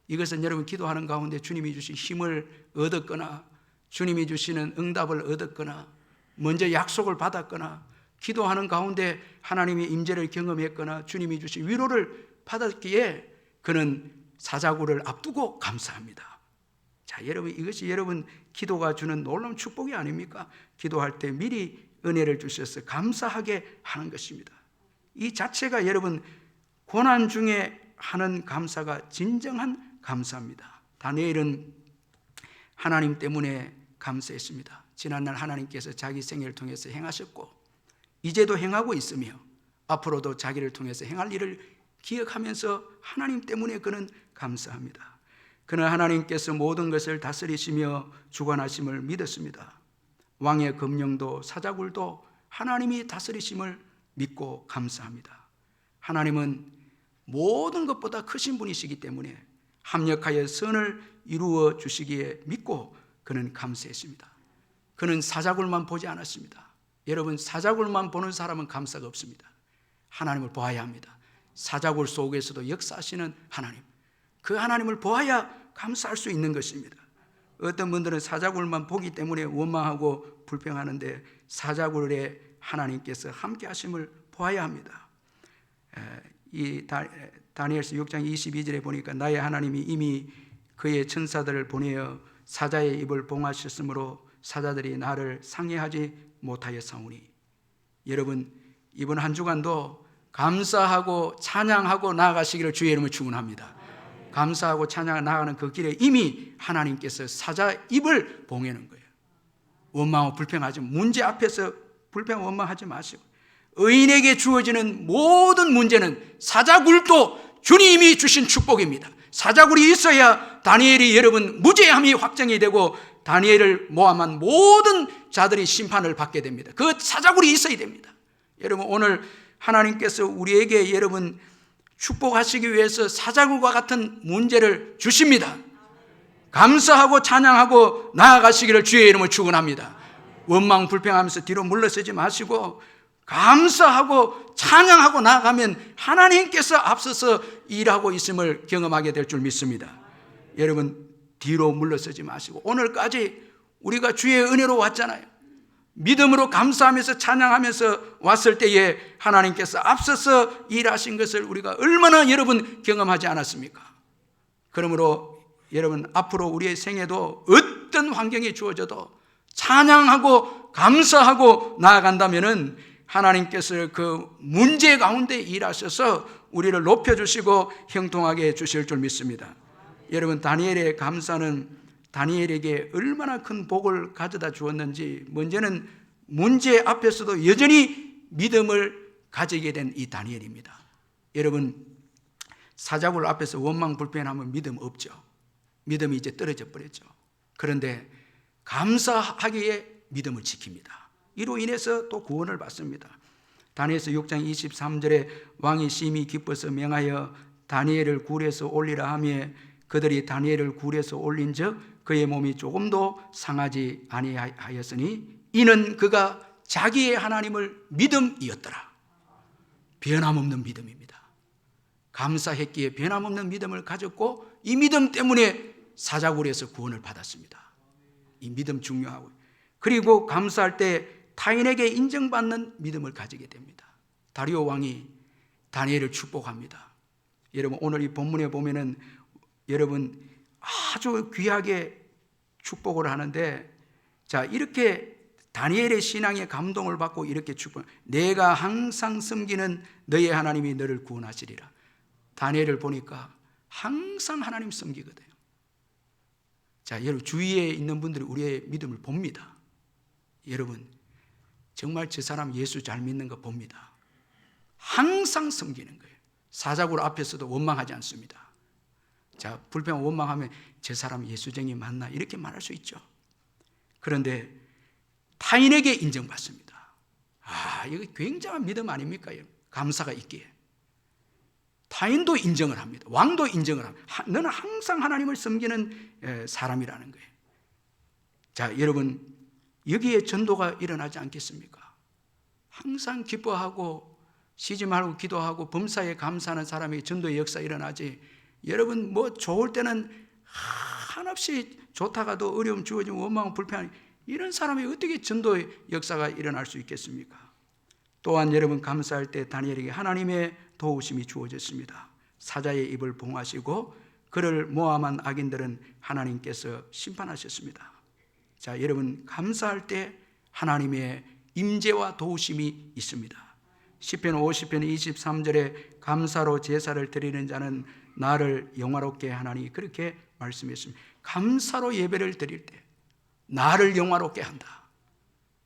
이것은 여러분 기도하는 가운데 주님이 주신 힘을 얻었거나 주님이 주시는 응답을 얻었거나 먼저 약속을 받았거나 기도하는 가운데 하나님의 임재를 경험했거나 주님이 주신 위로를 받았기에 그는 사자굴을 앞두고 감사합니다. 자, 여러분, 이것이 여러분 기도가 주는 놀라운 축복이 아닙니까? 기도할 때 미리 은혜를 주셔서 감사하게 하는 것입니다. 이 자체가 여러분 고난 중에 하는 감사가 진정한 감사입니다. 다니엘은 하나님 때문에 감사했습니다. 지난날 하나님께서 자기 생애를 통해서 행하셨고 이제도 행하고 있으며 앞으로도 자기를 통해서 행할 일을 기억하면서 하나님 때문에 그는 감사합니다. 그는 하나님께서 모든 것을 다스리시며 주관하심을 믿었습니다. 왕의 검령도 사자굴도 하나님이 다스리심을 믿고 감사합니다. 하나님은 모든 것보다 크신 분이시기 때문에 합력하여 선을 이루어 주시기에 믿고 그는 감사했습니다. 그는 사자굴만 보지 않았습니다. 여러분, 사자굴만 보는 사람은 감사가 없습니다. 하나님을 보아야 합니다. 사자굴 속에서도 역사하시는 하나님, 그 하나님을 보아야 감사할 수 있는 것입니다. 어떤 분들은 사자굴만 보기 때문에 원망하고 불평하는데 사자굴에 하나님께서 함께 하심을 보아야 합니다. 이 다니엘서 6장 22절에 보니까 나의 하나님이 이미 그의 천사들을 보내어 사자의 입을 봉하셨으므로 사자들이 나를 상해하지 못하였사오니. 여러분, 이번 한 주간도 감사하고 찬양하고 나아가시기를 주의 이름으로 축원합니다. 감사하고 찬양하고 나아가는 그 길에 이미 하나님께서 사자 입을 봉해놓은 거예요. 원망하고 불평하지, 문제 앞에서 불평 원망하지 마시고, 의인에게 주어지는 모든 문제는 사자굴도 주님이 주신 축복입니다. 사자굴이 있어야 다니엘이 여러분 무죄함이 확정이 되고 다니엘을 모함한 모든 자들이 심판을 받게 됩니다. 그 사자굴이 있어야 됩니다. 여러분, 오늘 하나님께서 우리에게 여러분 축복하시기 위해서 사자굴과 같은 문제를 주십니다. 감사하고 찬양하고 나아가시기를 주의 이름으로 축원합니다. 원망 불평하면서 뒤로 물러서지 마시고 감사하고 찬양하고 나아가면 하나님께서 앞서서 일하고 있음을 경험하게 될 줄 믿습니다. 여러분, 뒤로 물러서지 마시고, 오늘까지 우리가 주의 은혜로 왔잖아요. 믿음으로 감사하면서 찬양하면서 왔을 때에 하나님께서 앞서서 일하신 것을 우리가 얼마나 여러분 경험하지 않았습니까? 그러므로 여러분, 앞으로 우리의 생애도 어떤 환경이 주어져도 찬양하고 감사하고 나아간다면은 하나님께서 그 문제 가운데 일하셔서 우리를 높여주시고 형통하게 해주실 줄 믿습니다. 여러분, 다니엘의 감사는 다니엘에게 얼마나 큰 복을 가져다 주었는지, 먼저는 문제 앞에서도 여전히 믿음을 가지게 된 이 다니엘입니다. 여러분, 사자굴 앞에서 원망 불평하면 믿음 없죠. 믿음이 이제 떨어져 버렸죠. 그런데 감사하기에 믿음을 지킵니다. 이로 인해서 또 구원을 받습니다. 다니엘서 6장 23절에 왕이 심히 기뻐서 명하여 다니엘을 굴에서 올리라 하며 그들이 다니엘을 굴에서 올린즉 그의 몸이 조금도 상하지 아니하였으니 이는 그가 자기의 하나님을 믿음이었더라. 변함없는 믿음입니다. 감사했기에 변함없는 믿음을 가졌고 이 믿음 때문에 사자굴에서 구원을 받았습니다. 이 믿음 중요하고요. 그리고 감사할 때 타인에게 인정받는 믿음을 가지게 됩니다. 다리오 왕이 다니엘을 축복합니다. 여러분, 오늘 이 본문에 보면은 여러분 아주 귀하게 축복을 하는데, 자, 이렇게 다니엘의 신앙에 감동을 받고 이렇게 축복, 내가 항상 섬기는 너의 하나님이 너를 구원하시리라. 다니엘을 보니까 항상 하나님 섬기거든요. 자, 여러분, 주위에 있는 분들이 우리의 믿음을 봅니다. 여러분, 정말 저 사람 예수 잘 믿는 거 봅니다. 항상 섬기는 거예요. 사자굴 앞에서도 원망하지 않습니다. 자, 불평 원망하면 저 사람 예수쟁이 맞나 이렇게 말할 수 있죠. 그런데 타인에게 인정받습니다. 이거 굉장한 믿음 아닙니까? 감사가 있기에. 타인도 인정을 합니다. 왕도 인정을 합니다. 너는 항상 하나님을 섬기는 사람이라는 거예요. 자, 여러분, 여기에 전도가 일어나지 않겠습니까? 항상 기뻐하고 쉬지 말고 기도하고 범사에 감사하는 사람에게 전도의 역사 일어나지. 여러분, 뭐 좋을 때는 한없이 좋다가도 어려움 주어지고 원망 불평하니 이런 사람이 어떻게 전도의 역사가 일어날 수 있겠습니까? 또한 여러분, 감사할 때 다니엘에게 하나님의 도우심이 주어졌습니다. 사자의 입을 봉하시고 그를 모함한 악인들은 하나님께서 심판하셨습니다. 자, 여러분, 감사할 때 하나님의 임재와 도우심이 있습니다. 시편 50편 23절에 감사로 제사를 드리는 자는 나를 영화롭게 하나니 그렇게 말씀했습니다. 감사로 예배를 드릴 때 나를 영화롭게 한다.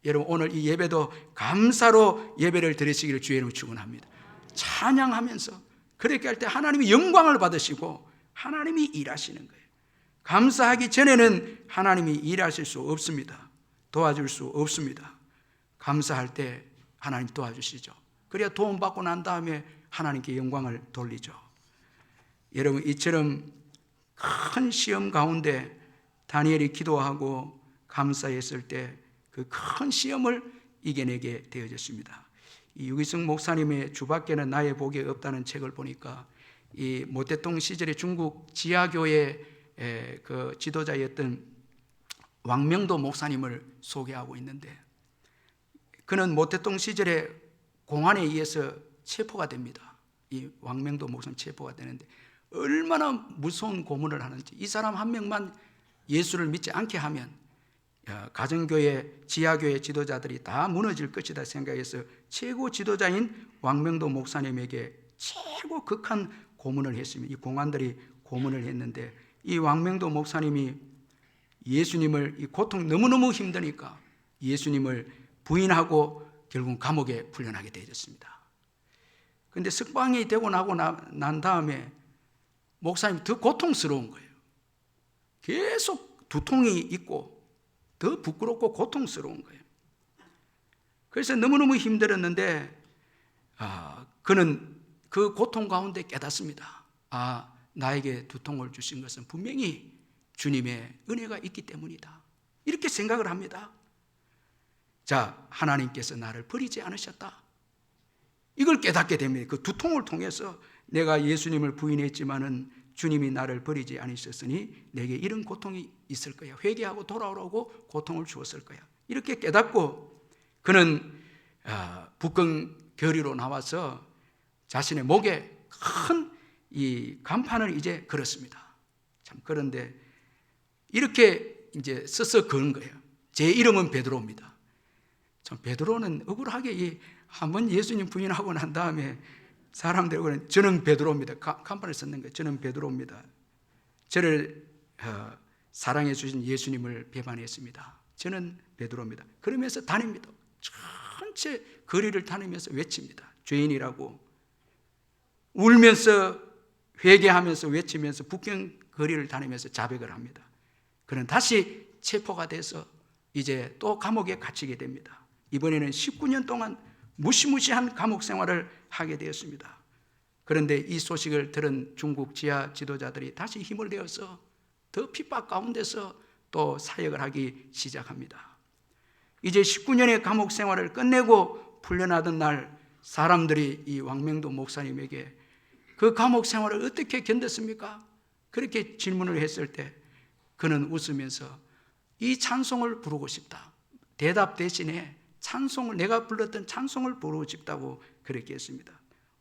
여러분, 오늘 이 예배도 감사로 예배를 드리시기를 주의 이름으로 축원합니다. 찬양하면서 그렇게 할 때 하나님이 영광을 받으시고 하나님이 일하시는 거예요. 감사하기 전에는 하나님이 일하실 수 없습니다. 도와줄 수 없습니다. 감사할 때 하나님 도와주시죠. 그래야 도움받고 난 다음에 하나님께 영광을 돌리죠. 여러분, 이처럼 큰 시험 가운데 다니엘이 기도하고 감사했을 때 그 큰 시험을 이겨내게 되어졌습니다. 이 유기성 목사님의 주밖에는 나의 복이 없다는 책을 보니까 이 모태동 시절에 중국 지하교회 그 지도자였던 왕명도 목사님을 소개하고 있는데, 그는 모태동 시절에 공안에 의해서 체포가 됩니다. 이 왕명도 목사님 체포가 되는데 얼마나 무서운 고문을 하는지, 이 사람 한 명만 예수를 믿지 않게 하면 가정교회, 지하교회 지도자들이 다 무너질 것이다 생각해서 최고 지도자인 왕명도 목사님에게 최고 극한 고문을 했습니다. 이 공안들이 고문을 했는데 이 왕명도 목사님이 예수님을, 이 고통 너무너무 힘드니까 예수님을 부인하고 결국 감옥에 풀려나게 되었습니다. 그런데 석방이 되고 난 다음에 목사님이 더 고통스러운 거예요. 계속 두통이 있고 더 부끄럽고 고통스러운 거예요. 그래서 너무너무 힘들었는데 그는 그 고통 가운데 깨닫습니다. 나에게 두통을 주신 것은 분명히 주님의 은혜가 있기 때문이다. 이렇게 생각을 합니다. 자, 하나님께서 나를 버리지 않으셨다. 이걸 깨닫게 됩니다. 그 두통을 통해서 내가 예수님을 부인했지만은 주님이 나를 버리지 않으셨으니 내게 이런 고통이 있을 거야. 회개하고 돌아오라고 고통을 주었을 거야. 이렇게 깨닫고 그는 북극 결의로 나와서 자신의 목에 큰 이 간판을 이제 걸었습니다. 참 그런데 이렇게 이제 써서 그런 거예요. 제 이름은 베드로입니다. 참 베드로는 억울하게 한번 예수님 부인하고 난 다음에 사람들이 그러는 저는 베드로입니다. 간판을 썼는 거예요. 저는 베드로입니다. 저를 사랑해 주신 예수님을 배반했습니다. 저는 베드로입니다. 그러면서 다닙니다. 전체 거리를 다니면서 외칩니다. 죄인이라고 울면서 회개하면서 외치면서 북경 거리를 다니면서 자백을 합니다. 그는 다시 체포가 돼서 이제 또 감옥에 갇히게 됩니다. 이번에는 19년 동안 무시무시한 감옥 생활을 하게 되었습니다. 그런데 이 소식을 들은 중국 지하 지도자들이 다시 힘을 내어서 더 핍박 가운데서 또 사역을 하기 시작합니다. 이제 19년의 감옥 생활을 끝내고 풀려나던 날 사람들이 이 왕명도 목사님에게 그 감옥 생활을 어떻게 견뎠습니까? 그렇게 질문을 했을 때 그는 웃으면서 이 찬송을 부르고 싶다. 대답 대신에 찬송을 내가 불렀던 찬송을 부르고 싶다고 그렇게 했습니다.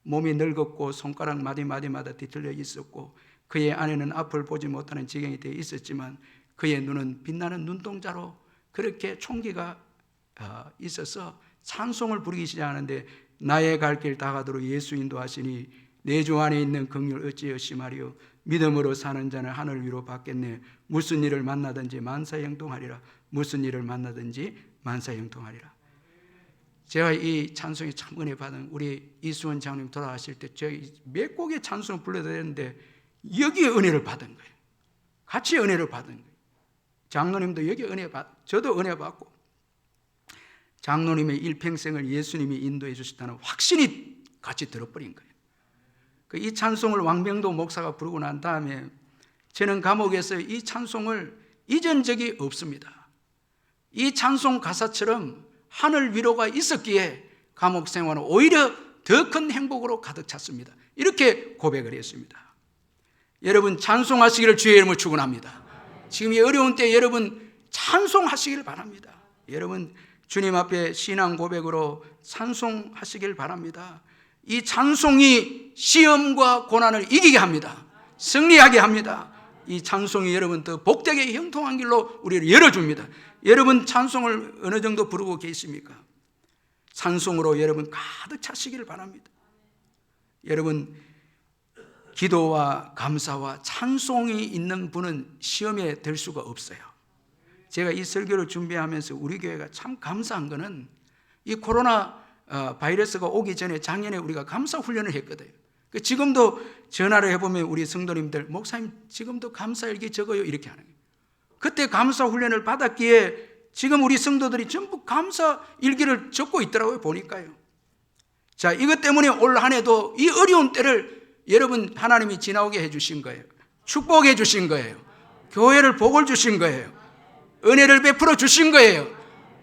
몸이 늙었고 손가락 마디마디마다 뒤틀려 있었고 그의 아내는 앞을 보지 못하는 지경이 되어 있었지만 그의 눈은 빛나는 눈동자로 그렇게 총기가 있어서 찬송을 부르기 시작하는데 나의 갈 길 다가도록 예수 인도하시니 내 주 안에 있는 긍휼 어찌 의심하리요 믿음으로 사는 자는 하늘 위로 받겠네 무슨 일을 만나든지 만사형통하리라 무슨 일을 만나든지 만사형통하리라. 제가 이 찬송에 참 은혜 받은 우리 이수원 장님 돌아가실 때 제가 몇 곡의 찬송을 불러야 되는데 여기에 은혜를 받은 거예요. 같이 은혜를 받은 거예요. 장로님도 여기 은혜 저도 은혜 받고 장로님의 일평생을 예수님이 인도해 주셨다는 확신이 같이 들어버린 거예요. 이 찬송을 왕병도 목사가 부르고 난 다음에 저는 감옥에서 이 찬송을 잊은 적이 없습니다. 이 찬송 가사처럼 하늘 위로가 있었기에 감옥 생활은 오히려 더 큰 행복으로 가득 찼습니다. 이렇게 고백을 했습니다. 여러분 찬송하시기를 주의 이름으로 축원합니다. 지금 이 어려운 때 여러분 찬송하시기를 바랍니다. 여러분 주님 앞에 신앙 고백으로 찬송하시길 바랍니다. 이 찬송이 시험과 고난을 이기게 합니다. 승리하게 합니다. 이 찬송이 여러분 더 복되게 형통한 길로 우리를 열어줍니다. 여러분 찬송을 어느 정도 부르고 계십니까? 찬송으로 여러분 가득 차시기를 바랍니다. 여러분 기도와 감사와 찬송이 있는 분은 시험에 들 수가 없어요. 제가 이 설교를 준비하면서 우리 교회가 참 감사한 거는 이 코로나 바이러스가 오기 전에 작년에 우리가 감사 훈련을 했거든요. 지금도 전화를 해보면 우리 성도님들 목사님 지금도 감사일기 적어요 이렇게 하는 거예요. 그때 감사 훈련을 받았기에 지금 우리 성도들이 전부 감사 일기를 적고 있더라고요. 보니까요. 자, 이것 때문에 올 한 해도 이 어려운 때를 여러분 하나님이 지나오게 해주신 거예요. 축복해 주신 거예요. 교회를 복을 주신 거예요. 은혜를 베풀어 주신 거예요.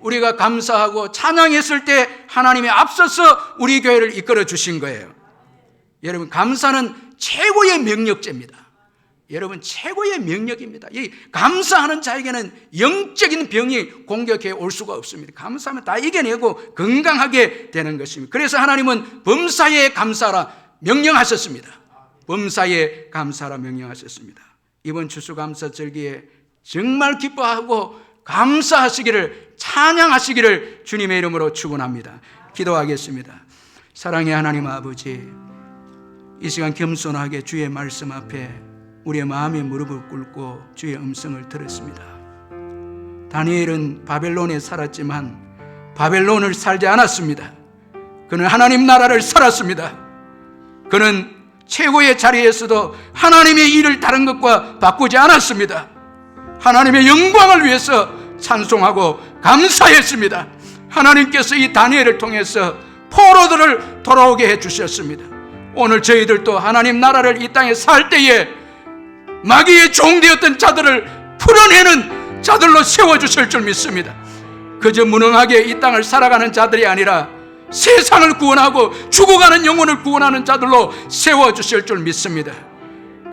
우리가 감사하고 찬양했을 때 하나님이 앞서서 우리 교회를 이끌어 주신 거예요. 여러분 감사는 최고의 명령제입니다. 여러분 최고의 명령입니다. 이 감사하는 자에게는 영적인 병이 공격해 올 수가 없습니다. 감사하면 다 이겨내고 건강하게 되는 것입니다. 그래서 하나님은 범사에 감사라 명령하셨습니다. 범사에 감사라 명령하셨습니다. 이번 추수감사절기에 정말 기뻐하고 감사하시기를 찬양하시기를 주님의 이름으로 축원합니다. 기도하겠습니다. 사랑의 하나님 아버지, 이 시간 겸손하게 주의 말씀 앞에 우리의 마음의 무릎을 꿇고 주의 음성을 들었습니다. 다니엘은 바벨론에 살았지만 바벨론을 살지 않았습니다. 그는 하나님 나라를 살았습니다. 그는 최고의 자리에서도 하나님의 일을 다른 것과 바꾸지 않았습니다. 하나님의 영광을 위해서 찬송하고 감사했습니다. 하나님께서 이 다니엘을 통해서 포로들을 돌아오게 해주셨습니다. 오늘 저희들도 하나님 나라를 이 땅에 살 때에 마귀의 종되었던 자들을 풀어내는 자들로 세워주실 줄 믿습니다. 그저 무능하게 이 땅을 살아가는 자들이 아니라 세상을 구원하고 죽어가는 영혼을 구원하는 자들로 세워주실 줄 믿습니다.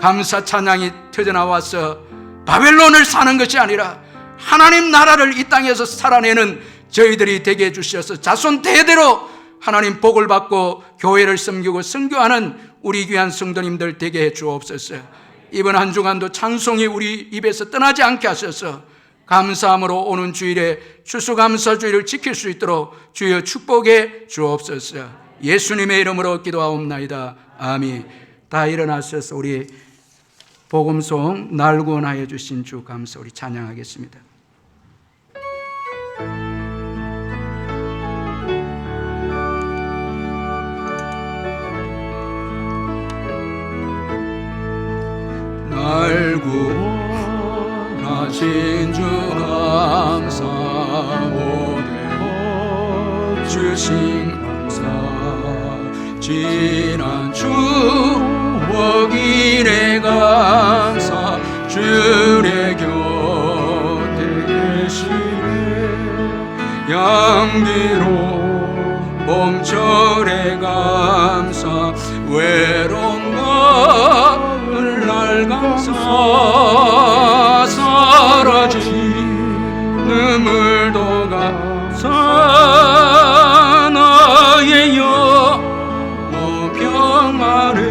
감사 찬양이 터져나와서 바벨론을 사는 것이 아니라 하나님 나라를 이 땅에서 살아내는 저희들이 되게 해주셔서 자손 대대로 하나님 복을 받고 교회를 섬기고 선교하는 우리 귀한 성도님들 되게 해 주옵소서. 이번 한 주간도 찬송이 우리 입에서 떠나지 않게 하셔서 감사함으로 오는 주일에 추수감사주일을 지킬 수 있도록 주여 축복해 주옵소서. 예수님의 이름으로 기도하옵나이다. 아멘. 다 일어나셔서 우리 복음송 날 구원하여 주신 주 감사 우리 찬양하겠습니다. 날 구원하신 주 감사 모든 주신 감사 지난 추억이네 감사 주의 곁에 계시네 양기로 봄철의 감사 외로운 가을날 감사 사라진 눈물도 감사 나의 영혼 평안에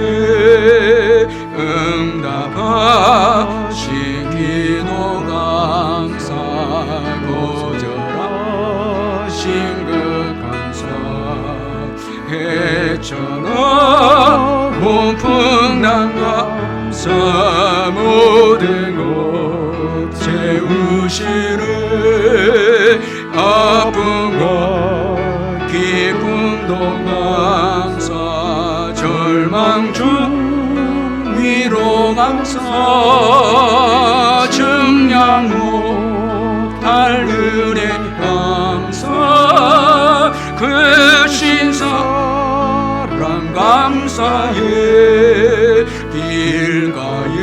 응답하신 기도 감사 거절하신 그 감사 해쳐나 고풍난 감사 모든 것 채우시네 아픔과 기쁨도 감사 절망 중 위로 감사 증량 못할 은혜 감사 그 신사랑 감사해 길가에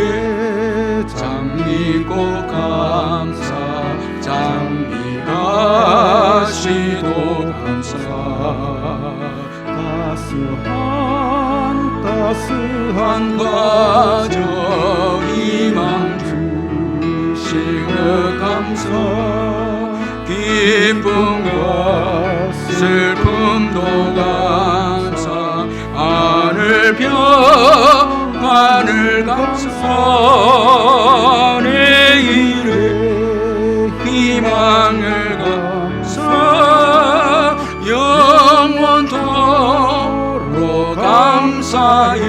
장미꽃 감사 장미가시도 감사 따스한 가정 희망 주시는 감사 기쁨과 슬픔도 감사 하늘 평안을 감사 내일의 희망을 감사 영원토록 감사해.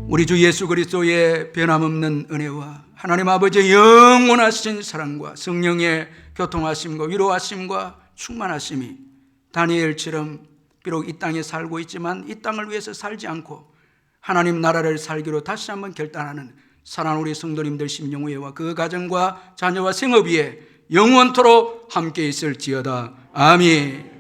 우리 주 예수 그리스도의 변함없는 은혜와 하나님 아버지의 영원하신 사랑과 성령의 교통하심과 위로하심과 충만하심이 다니엘처럼 비록 이 땅에 살고 있지만 이 땅을 위해서 살지 않고 하나님 나라를 살기로 다시 한번 결단하는 사랑하는 우리 성도님들 심령위에와 그 가정과 자녀와 생업 위에 영원토록 함께 있을지어다. 아멘.